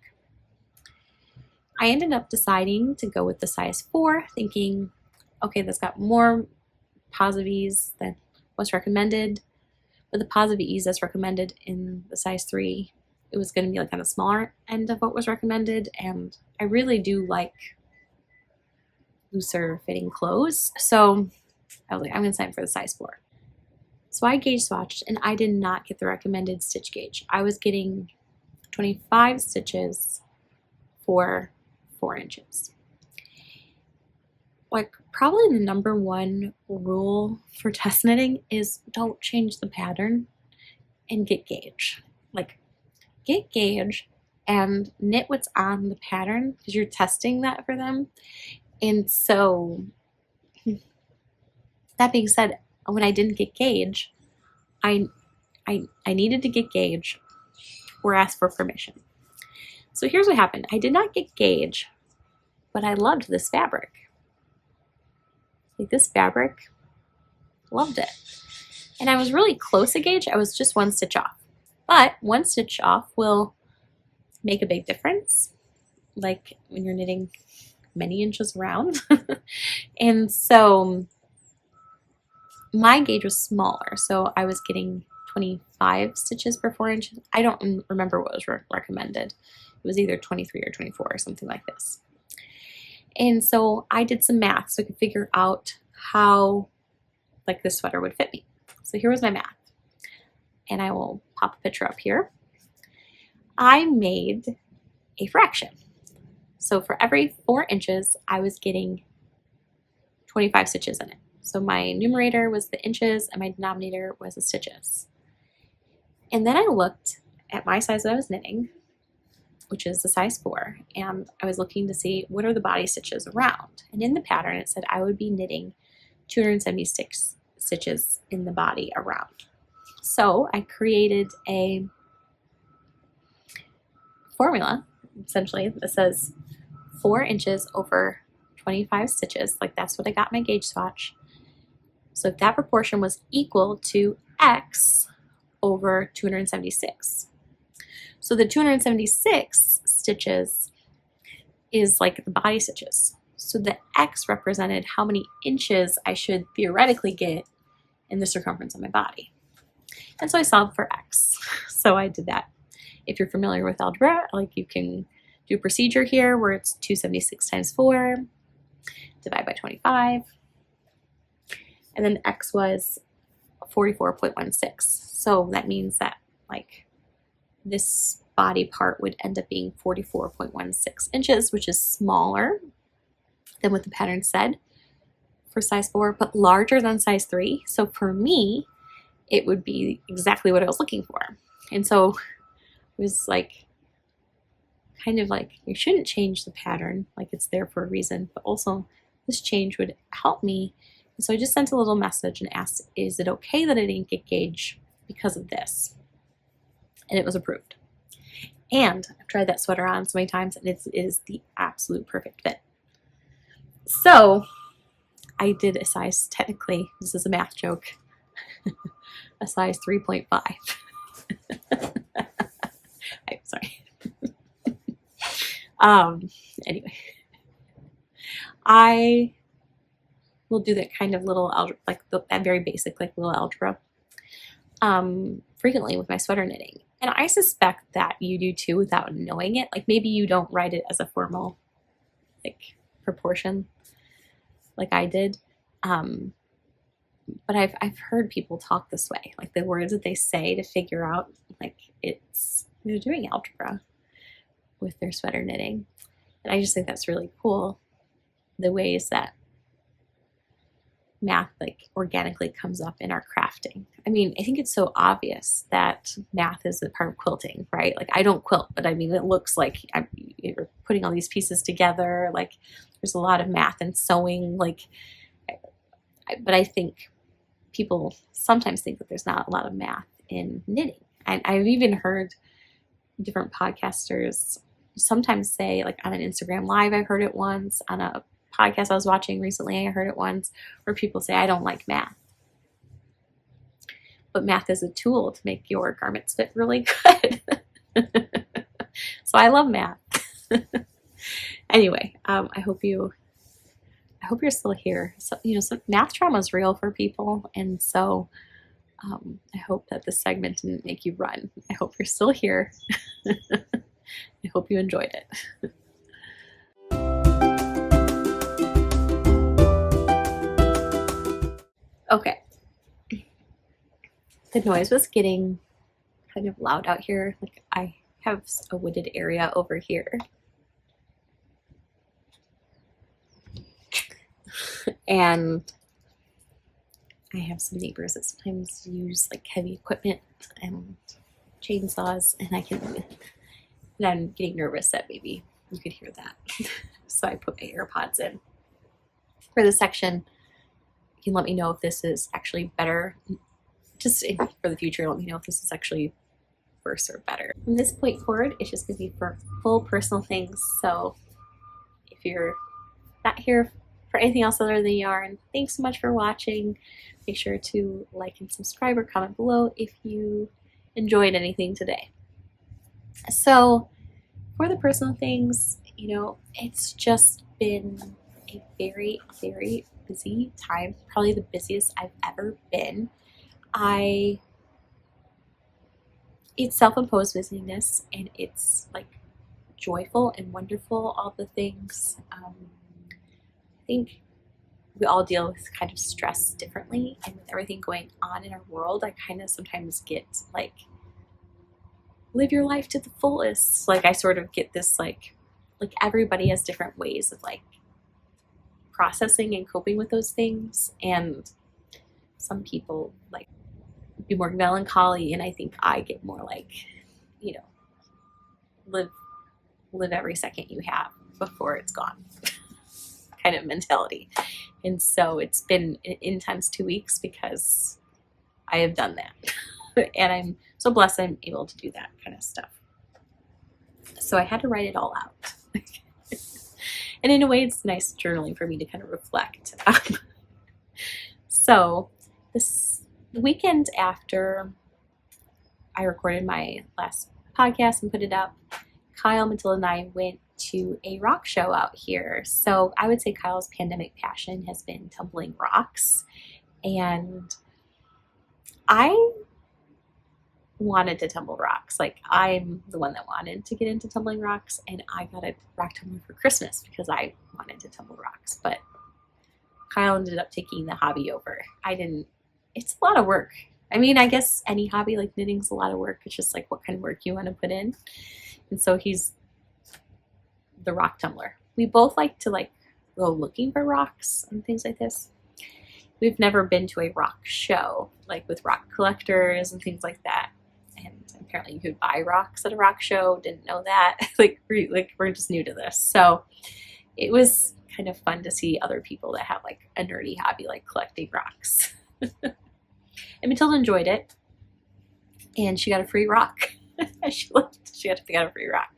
I ended up deciding to go with the size 4, thinking, okay, that's got more positive ease than what's recommended. But the positive ease that's recommended in the size 3, it was going to be like on the smaller end of what was recommended. And I really do like looser fitting clothes. So I was like, I'm going to sign for the size 4. So I gauge swatched, and I did not get the recommended stitch gauge. I was getting 25 stitches for 4 inches. Like, probably the number one rule for test knitting is don't change the pattern and get gauge. Like, get gauge and knit what's on the pattern because you're testing that for them. And so, that being said, when I didn't get gauge, I needed to get gauge or ask for permission. So here's what happened. I did not get gauge, but I loved this fabric. Like, this fabric, loved it. And I was really close to gauge. I was just 1 stitch off. But 1 stitch off will make a big difference, like when you're knitting many inches around. And so my gauge was smaller, so I was getting 25 stitches per 4 inches. I don't remember what was recommended. It was either 23 or 24 or something like this. And so I did some math so I could figure out how like this sweater would fit me. So here was my math. And I will pop a picture up here. I made a fraction. So for every 4 inches, I was getting 25 stitches in it. So my numerator was the inches and my denominator was the stitches. And then I looked at my size that I was knitting, which is the size 4, and I was looking to see what are the body stitches around. And in the pattern, it said I would be knitting 276 stitches in the body around. So I created a formula, essentially, that says 4 inches over 25 stitches. Like, that's what I got my gauge swatch. So if that proportion was equal to X over 276. So the 276 stitches is like the body stitches. So the X represented how many inches I should theoretically get in the circumference of my body. And so I solved for X. So I did that. If you're familiar with algebra, like, you can do a procedure here where it's 276 times 4, divide by 25. And then X was 44.16. So that means that, like, this body part would end up being 44.16 inches, which is smaller than what the pattern said for size 4, but larger than size 3. So for me, it would be exactly what I was looking for. And so it was like, kind of like, you shouldn't change the pattern, like, it's there for a reason, but also this change would help me. And so I just sent a little message and asked, is it okay that I didn't get gauge because of this? And it was approved. And I've tried that sweater on so many times, and it is the absolute perfect fit. So I did a size, technically, this is a math joke, a size 3.5. I'm sorry. Anyway, I will do that kind of little algebra, like that very basic, like, little algebra, frequently with my sweater knitting. And I suspect that you do too without knowing it. Like, maybe you don't write it as a formal, like, proportion like I did. But I've heard people talk this way, like, the words that they say to figure out, like, they're doing algebra with their sweater knitting. And I just think that's really cool, the ways that math, like, organically comes up in our crafting. I mean, I think it's so obvious that math is a part of quilting, right? Like, I don't quilt, but I mean, it looks like you're putting all these pieces together. Like, there's a lot of math and sewing, like, but I think people sometimes think that there's not a lot of math in knitting. And I've even heard different podcasters sometimes say, like, on an Instagram live, I've heard it once, on a podcast I was watching recently, I heard it once, where people say, I don't like math. But math is a tool to make your garments fit really good. So I love math. Anyway, I hope you're still here. So, so math trauma is real for people, and so I hope that this segment didn't make you run. I hope you're still here. I hope you enjoyed it. Okay. The noise was getting kind of loud out here. Like, I have a wooded area over here. And I have some neighbors that sometimes use like heavy equipment and chainsaws, and I'm getting nervous that maybe you could hear that. So I put my AirPods in. For this section, you can let me know if this is actually better. Just for the future, let me know if this is actually worse or better. From this point forward, it's just going to be for full personal things. So if you're not here for anything else other than yarn, thanks so much for watching. Make sure to like and subscribe or comment below if you enjoyed anything today. So for the personal things, it's just been a very, very busy time, probably the busiest I've ever been. It's self-imposed busyness, and it's like joyful and wonderful, all the things. I think we all deal with kind of stress differently, and with everything going on in our world, I kind of sometimes get like, live your life to the fullest. Like, I sort of get this like everybody has different ways of like processing and coping with those things, and some people like be more melancholy, and I think I get more like, live every second you have before it's gone kind of mentality. And so it's been an intense 2 weeks because I have done that. And I'm so blessed I'm able to do that kind of stuff. So I had to write it all out. And in a way, it's nice journaling for me to kind of reflect. So this weekend after I recorded my last podcast and put it up, Kyle, Matilda, and I went to a rock show out here. So I would say Kyle's pandemic passion has been tumbling rocks. And I wanted to tumble rocks. Like, I'm the one that wanted to get into tumbling rocks, and I got a rock tumbler for Christmas because I wanted to tumble rocks. But Kyle ended up taking the hobby over. It's a lot of work. I mean, I guess any hobby like knitting's a lot of work. It's just like what kind of work you want to put in. And so he's the rock tumbler. We both like to like go looking for rocks and things like this. We've never been to a rock show, like with rock collectors and things like that. And apparently you could buy rocks at a rock show. Didn't know that. We're just new to this. So it was kind of fun to see other people that have like a nerdy hobby, like collecting rocks. And Matilda enjoyed it. And she got a free rock. She got to pick out a free rock.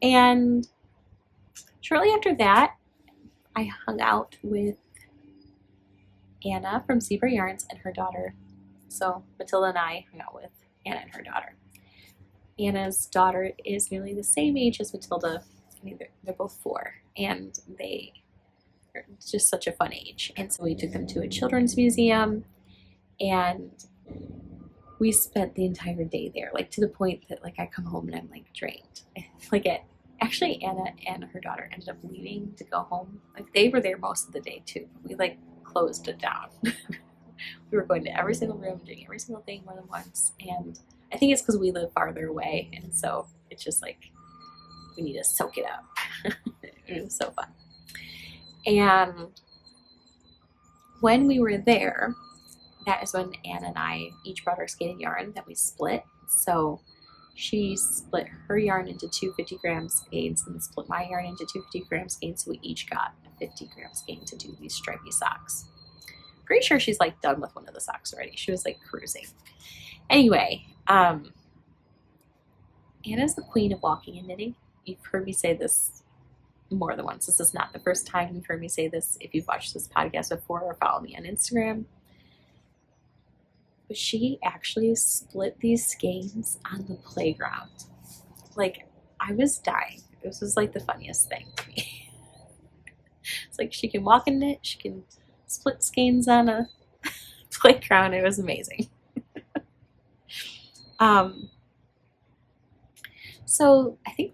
And shortly after that, I hung out with Anna from Zebra Yarns and her daughter. So Matilda and I hung out with Anna and her daughter. Anna's daughter is nearly the same age as Matilda. I mean, they're both 4, and they are just such a fun age. And so we took them to a children's museum, and we spent the entire day there, like to the point that like I come home and I'm like drained. Actually, Anna and her daughter ended up leaving to go home. Like, they were there most of the day too. We like closed it down. We were going to every single room, doing every single thing more than once. And I think it's because we live farther away, and so it's just like we need to soak it up. It was so fun. And when we were there, that is when Anna and I each brought our skein yarn that we split. So she split her yarn into 2 50-gram skeins and split my yarn into 2 50-gram skeins. So we each got a 50-gram skein to do these stripy socks. Pretty sure she's like done with one of the socks already. She was like cruising. Anyway, Anna's the queen of walking and knitting. You've heard me say this more than once. This is not the first time you've heard me say this if you've watched this podcast before or follow me on Instagram. But she actually split these skeins on the playground. Like, I was dying. This was like the funniest thing to me. It's like she can walk in it, she can split skeins on a playground. It was amazing. So I think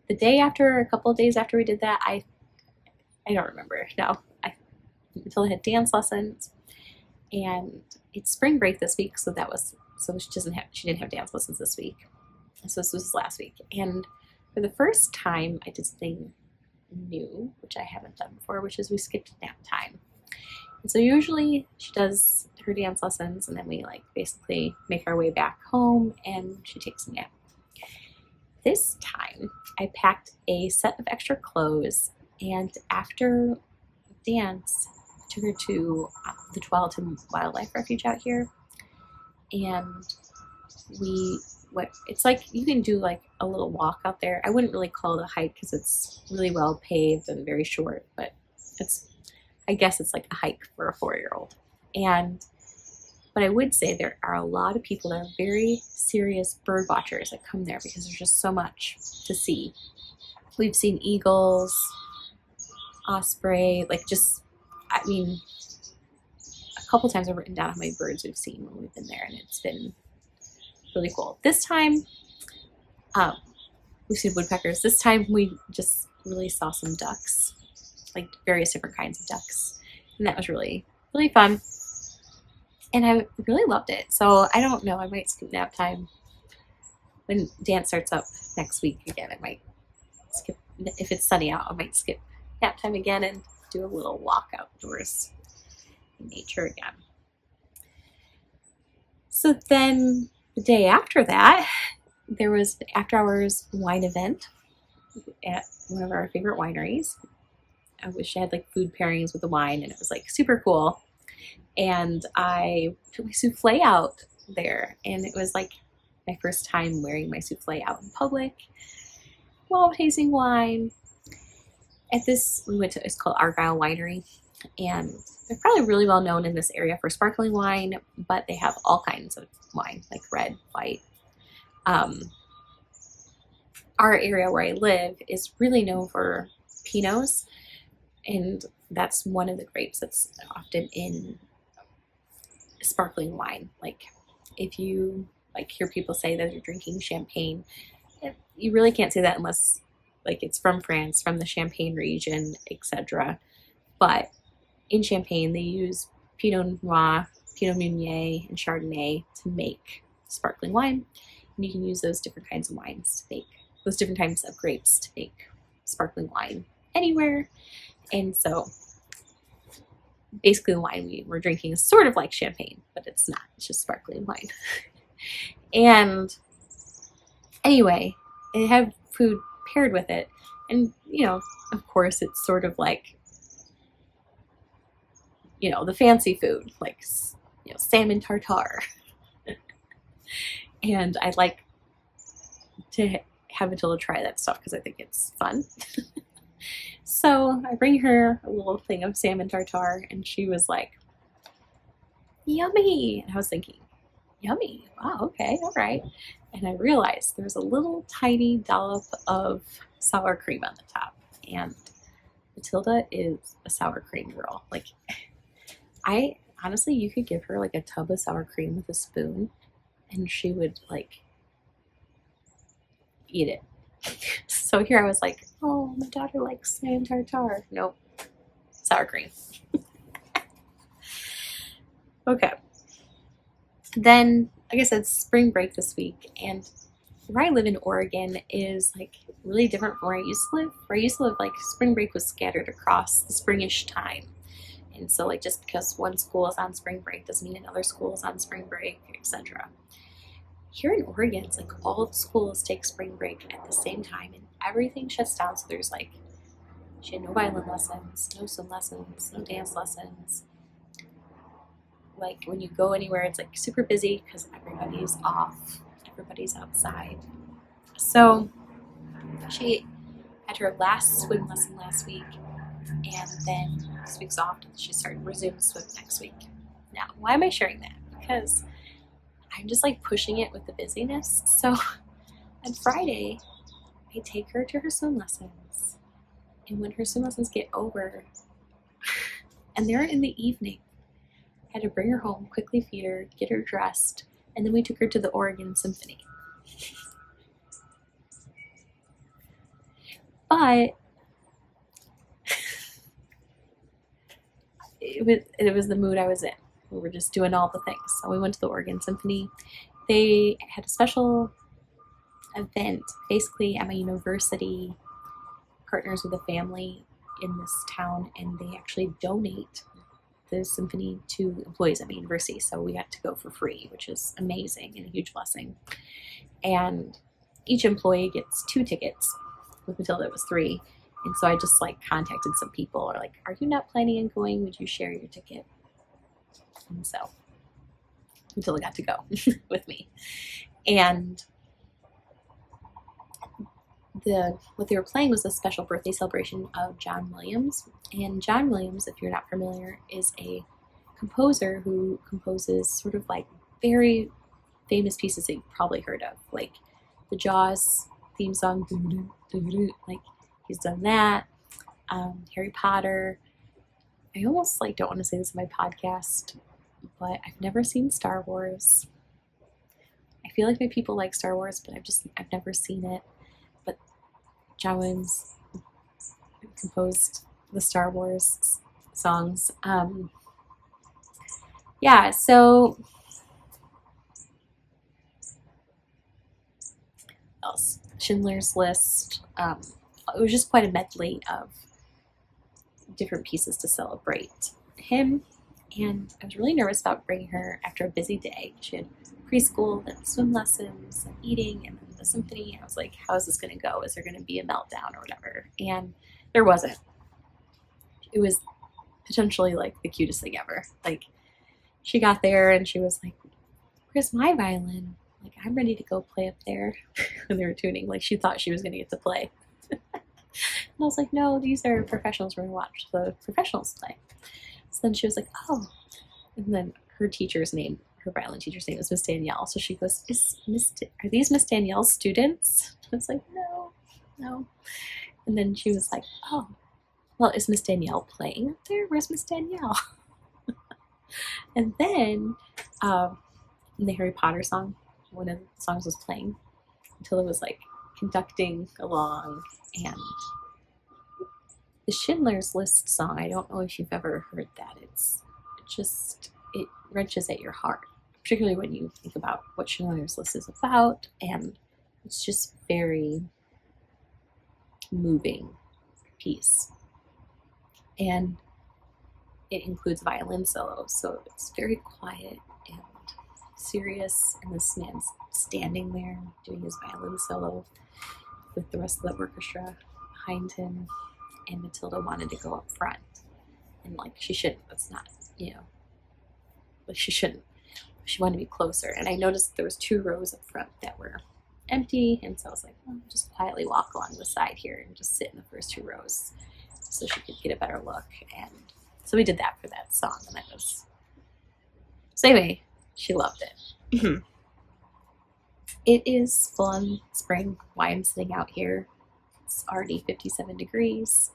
the day after, a couple of days after we did that, I don't remember now. Until I had dance lessons, and it's spring break this week, so she didn't have dance lessons this week. So this was last week, and for the first time, I did something new, which I haven't done before, which is we skipped nap time. And so usually she does her dance lessons, and then we like basically make our way back home, and she takes a nap. This time, I packed a set of extra clothes, and after dance, I took her to the Tualatin Wildlife Refuge out here, and it's like you can do like a little walk out there. I wouldn't really call it a hike because it's really well paved and very short, but I guess it's like a hike for a 4-year-old. But I would say there are a lot of people that are very serious bird watchers that come there because there's just so much to see. We've seen eagles, osprey, a couple times I've written down how many birds we've seen when we've been there, and it's been really cool. This time, we've seen woodpeckers. This time we just really saw some ducks, like various different kinds of ducks, and that was really, really fun. And I really loved it. So I don't know, I might skip nap time. When dance starts up next week again, I might skip, if it's sunny out, I might skip nap time again and do a little walk outdoors in nature again. So then the day after that, there was an after-hours wine event at one of our favorite wineries. I wish I had like food pairings with the wine, and it was like super cool. And I took my soufflé out there, and it was like my first time wearing my soufflé out in public while tasting wine. It's called Argyle Winery, and they're probably really well known in this area for sparkling wine, but they have all kinds of wine, like red, white. Our area where I live is really known for Pinots, and that's one of the grapes that's often in sparkling wine. Like if you hear people say that they're drinking champagne, you really can't say that unless it's from France, from the Champagne region, etc. But in Champagne, they use Pinot Noir, Pinot Meunier, and Chardonnay to make sparkling wine. And you can use those different kinds of those different types of grapes to make sparkling wine anywhere. And so basically the wine we were drinking is sort of like champagne, but it's not. It's just sparkling wine. And anyway, they have food paired with it. And, of course, it's sort of like, the fancy food, like, salmon tartare. And I'd like to have Matilda try that stuff because I think it's fun. So I bring her a little thing of salmon tartare, and she was like, yummy. And I was thinking, yummy. Wow, okay, all right. And I realized there's a little tiny dollop of sour cream on the top. And Matilda is a sour cream girl. Honestly, you could give her a tub of sour cream with a spoon, and she would eat it. So here I was like, oh, my daughter likes salmon tartare. Nope, sour cream. Okay. Then, like I said, spring break this week, and where I live in Oregon is really different from where I used to live. Where I used to live, spring break was scattered across the springish time. And so just because one school is on spring break doesn't mean another school is on spring break, etc. Here in Oregon, it's all the schools take spring break at the same time, and everything shuts down. So there's she had no violin lessons, no swim lessons, no dance lessons. When you go anywhere, it's super busy because everybody's off, everybody's outside. So she had her last swim lesson last week, and then this week's off, and she resumed swim next week. Now, why am I sharing that? Because I'm just pushing it with the busyness. So on Friday, I take her to her swim lessons. And when her swim lessons get over, and they're in the evening, I had to bring her home, quickly feed her, get her dressed, and then we took her to the Oregon Symphony. But it was the mood I was in. We were just doing all the things. So we went to the Oregon Symphony. They had a special event. Basically, at my university, partners with a family in this town, and they actually donate the symphony to employees at my university. So we got to go for free, which is amazing and a huge blessing. And each employee gets 2 tickets. With Matilda, it was 3. And so I just like contacted some people, or like, are you not planning on going? Would you share your ticket? And so Matilda got to go with me. And what they were playing was a special birthday celebration of John Williams. And John Williams, if you're not familiar, is a composer who composes sort of like very famous pieces that you've probably heard of, like the Jaws theme song, like he's done that. Harry Potter. I almost like don't want to say this in my podcast, but I've never seen Star Wars. I feel like my people like Star Wars, but I've never seen it. But John Williams composed the Star Wars songs. Yeah, so what else? Schindler's List. It was just quite a medley of different pieces to celebrate him. And I was really nervous about bringing her after a busy day. She had preschool, then swim lessons, and eating, and then the symphony. I was like, how is this going to go? Is there going to be a meltdown or whatever? And there wasn't. It was potentially like the cutest thing ever. Like, she got there and she was like, where's my violin? Like, I'm ready to go play up there. When they were tuning, like, she thought she was going to get to play. And I was like, no, these are professionals. We're going to watch the professionals play. So then she was like, oh. And then her violin teacher's name was Miss Danielle. So she goes, are these Miss Danielle's students? I was like, no. And then she was like, oh, well, is Miss Danielle playing up there? Where's Miss Danielle? And then in the Harry Potter song, one of the songs was playing until it was like conducting along. And the Schindler's List song, I don't know if you've ever heard that. It wrenches at your heart, particularly when you think about what Schindler's List is about. And it's just very moving piece. And it includes violin solos, so it's very quiet and serious. And this man's standing there doing his violin solo with the rest of the orchestra behind him. And Matilda wanted to go up front. And like, she shouldn't. That's not, like, she shouldn't. She wanted to be closer. And I noticed there was 2 rows up front that were empty. And so I was like, well, just quietly walk along the side here and just sit in the first 2 rows so she could get a better look. And so we did that for that song. And that was, so anyway, she loved it. It is full-on spring. Why I'm sitting out here. It's already 57 degrees.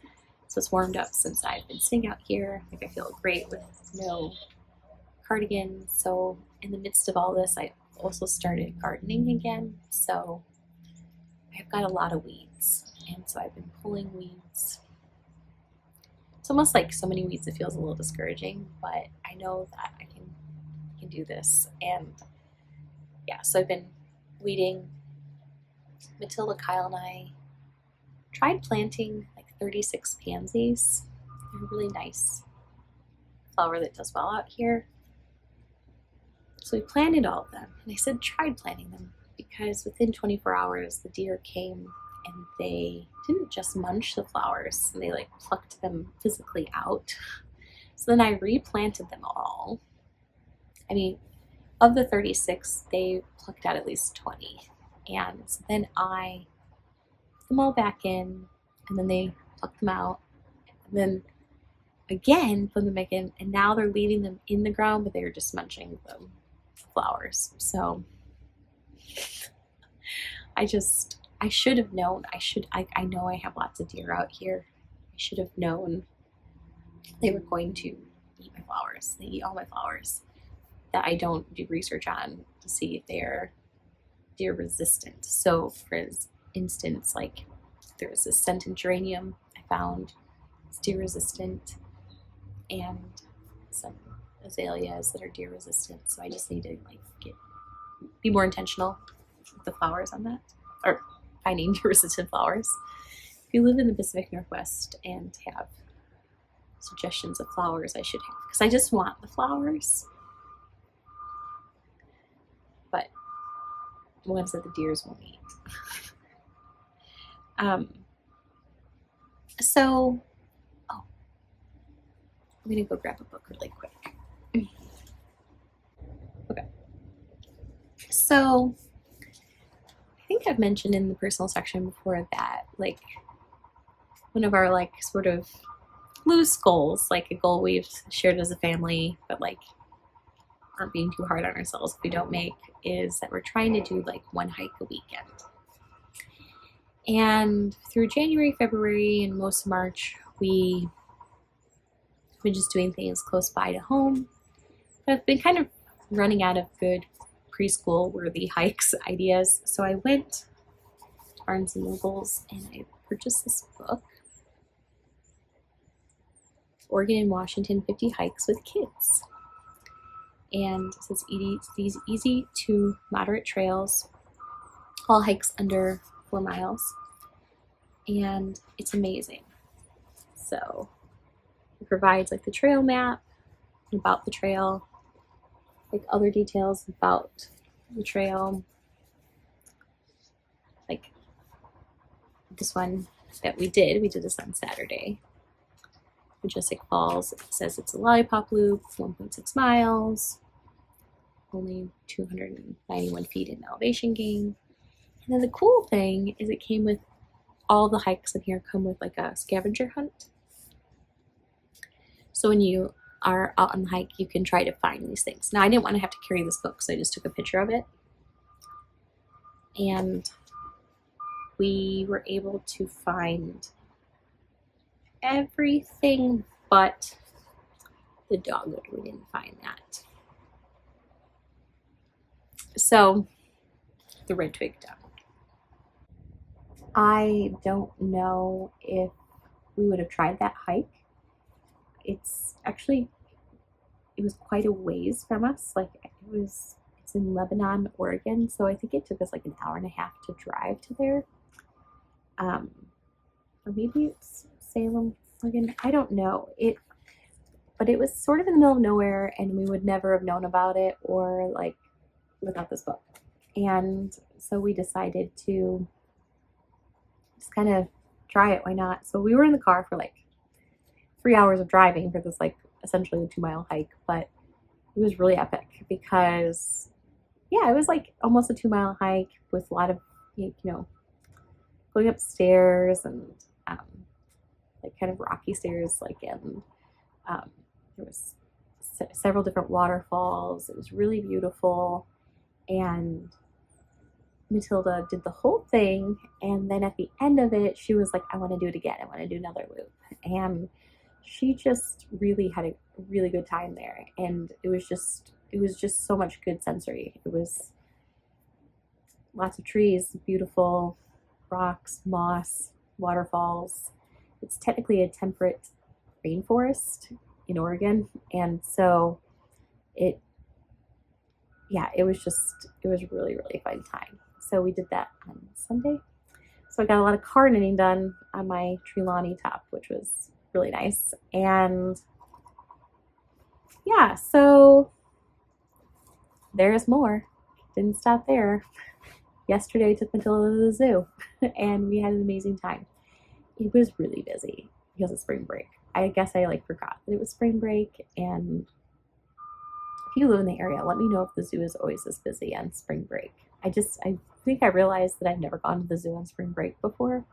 So it's warmed up since I've been sitting out here. I think I feel great with no cardigan. So in the midst of all this, I also started gardening again. So I've got a lot of weeds. And so I've been pulling weeds. It's almost like so many weeds, it feels a little discouraging, but I know that I can do this. And yeah, so I've been weeding. Matilda, Kyle, and I tried planting like 36 pansies. They're a really nice flower that does well out here. So we planted all of them. And I said tried planting them because within 24 hours the deer came and they didn't just munch the flowers, and they like plucked them physically out. So then I replanted them all. I mean, of the 36, they plucked out at least 20. And so then I put them all back in, and then they plucked them out, and then again put them back in, and now they're leaving them in the ground, but they're just munching the flowers. So I should have known. I know I have lots of deer out here. I should have known they were going to eat my flowers. They eat all my flowers that I don't do research on to see if they're deer resistant. So for instance, like there's this scented geranium I found, it's deer resistant, and some azaleas that are deer resistant. So I just need to like be more intentional with the flowers on that, or finding deer resistant flowers. If you live in the Pacific Northwest and have suggestions of flowers, I should have, because I just want the flowers, but ones that the deers won't eat. So, I'm gonna go grab a book really quick. Okay. So, I think I've mentioned in the personal section before that, like, one of our, like, sort of loose goals, like a goal we've shared as a family, but, like, aren't being too hard on ourselves if we don't make, is that we're trying to do, like, one hike a weekend. And through January, February, and most of March, we've been just doing things close by to home. But I've been kind of running out of good preschool worthy hikes ideas. So I went to Barnes & Nobles and I purchased this book, Oregon and Washington 50 Hikes with Kids. And it says these easy to moderate trails, all hikes under 4 miles. And it's amazing. So it provides like the trail map, about the trail, like other details about the trail. Like this one that we did this on Saturday. Majestic Falls, it says it's a lollipop loop, 1.6 miles, only 291 feet in elevation gain. And then the cool thing is it came with, all the hikes in here come with like a scavenger hunt. So when you are out on the hike, you can try to find these things. Now I didn't want to have to carry this book, so I just took a picture of it. And we were able to find everything but the dogwood. We didn't find that. So the red twig dogwood. I don't know if we would have tried that hike. It's was quite a ways from us. Like it's in Lebanon, Oregon. So I think it took us like an hour and a half to drive to there. Or maybe it's Salem, Oregon. I don't know. But it was sort of in the middle of nowhere, and we would never have known about it or like without this book. And so we decided to just kind of try it. Why not? So we were in the car for like 3 hours of driving for this like essentially a 2-mile hike, but it was really epic because it was like almost a 2-mile hike with a lot of, going up stairs and like kind of rocky stairs, like, and there was several different waterfalls. It was really beautiful. And Matilda did the whole thing, and then at the end of it, she was like, I want to do it again. I want to do another loop. And she just really had a really good time there. And it was just so much good sensory. It was lots of trees, beautiful rocks, moss, waterfalls. It's technically a temperate rainforest in Oregon. And so it was really, really fun time. So we did that on Sunday. So I got a lot of car knitting done on my Trelawney top, which was really nice. And so there's more. Didn't stop there. Yesterday I took Matilda to the zoo and we had an amazing time. It was really busy because of spring break. I guess I forgot that it was spring break. And if you live in the area, let me know if the zoo is always this busy on spring break. I think I realized that I've never gone to the zoo on spring break before.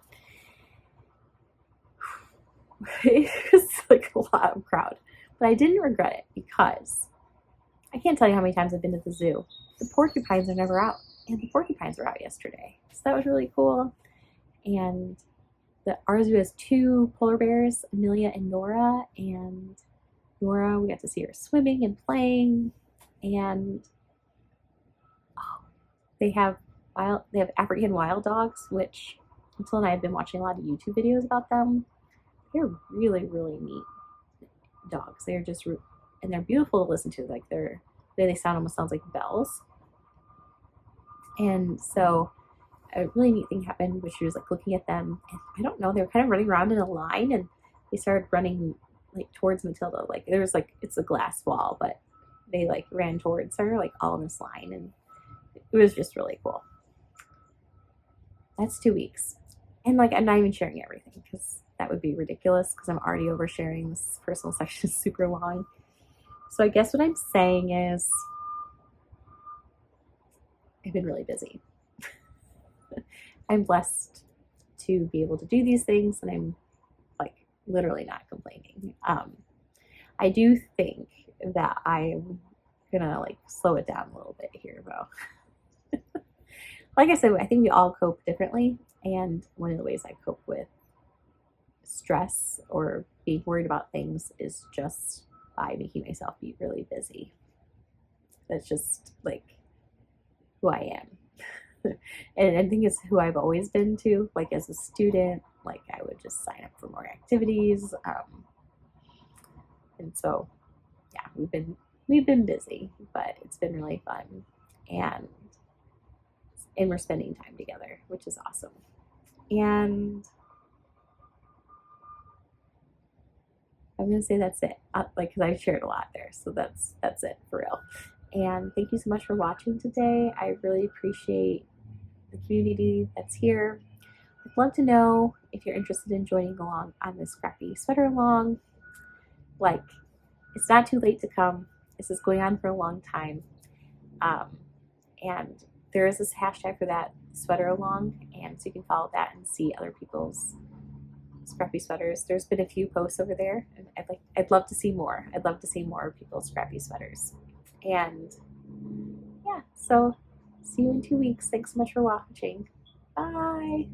It was like a lot of crowd, but I didn't regret it because I can't tell you how many times I've been to the zoo. The porcupines are never out. And the porcupines were out yesterday, so that was really cool. And ours has 2 polar bears, Amelia and Nora. And Nora, we got to see her swimming and playing. And they have African wild dogs, which Until and I have been watching a lot of YouTube videos about them. They're really, really neat dogs. They're just, and they're beautiful to listen to. Like they sound almost sounds like bells. And so a really neat thing happened, which she was like looking at them, and I don't know, they were kind of running around in a line, and they started running like towards Matilda. Like there was like, it's a glass wall, but they like ran towards her like all in this line, and it was just really cool. That's 2 weeks. And like, I'm not even sharing everything because that would be ridiculous because I'm already oversharing. This personal section is super long. So I guess what I'm saying is I've been really busy. I'm blessed to be able to do these things, and I'm like literally not complaining. I do think that I'm gonna like slow it down a little bit here though. Like I said, I think we all cope differently, and one of the ways I cope with stress or being worried about things is just by making myself be really busy. That's just like who I am. And I think it's who I've always been too. Like as a student, like I would just sign up for more activities. And so, yeah, we've been busy, but it's been really fun. And we're spending time together, which is awesome. And I'm gonna say that's it, like because I shared a lot there, so that's it for real. And thank you so much for watching today. I really appreciate the community that's here. I'd love to know if you're interested in joining along on this Scrappy sweater along. Like, it's not too late to come. This is going on for a long time, and there is this hashtag for that, sweater along, and so you can follow that and see other people's scrappy sweaters. There's been a few posts over there, and I'd love to see more. I'd love to see more people's scrappy sweaters. And yeah, so see you in 2 weeks. Thanks so much for watching. Bye.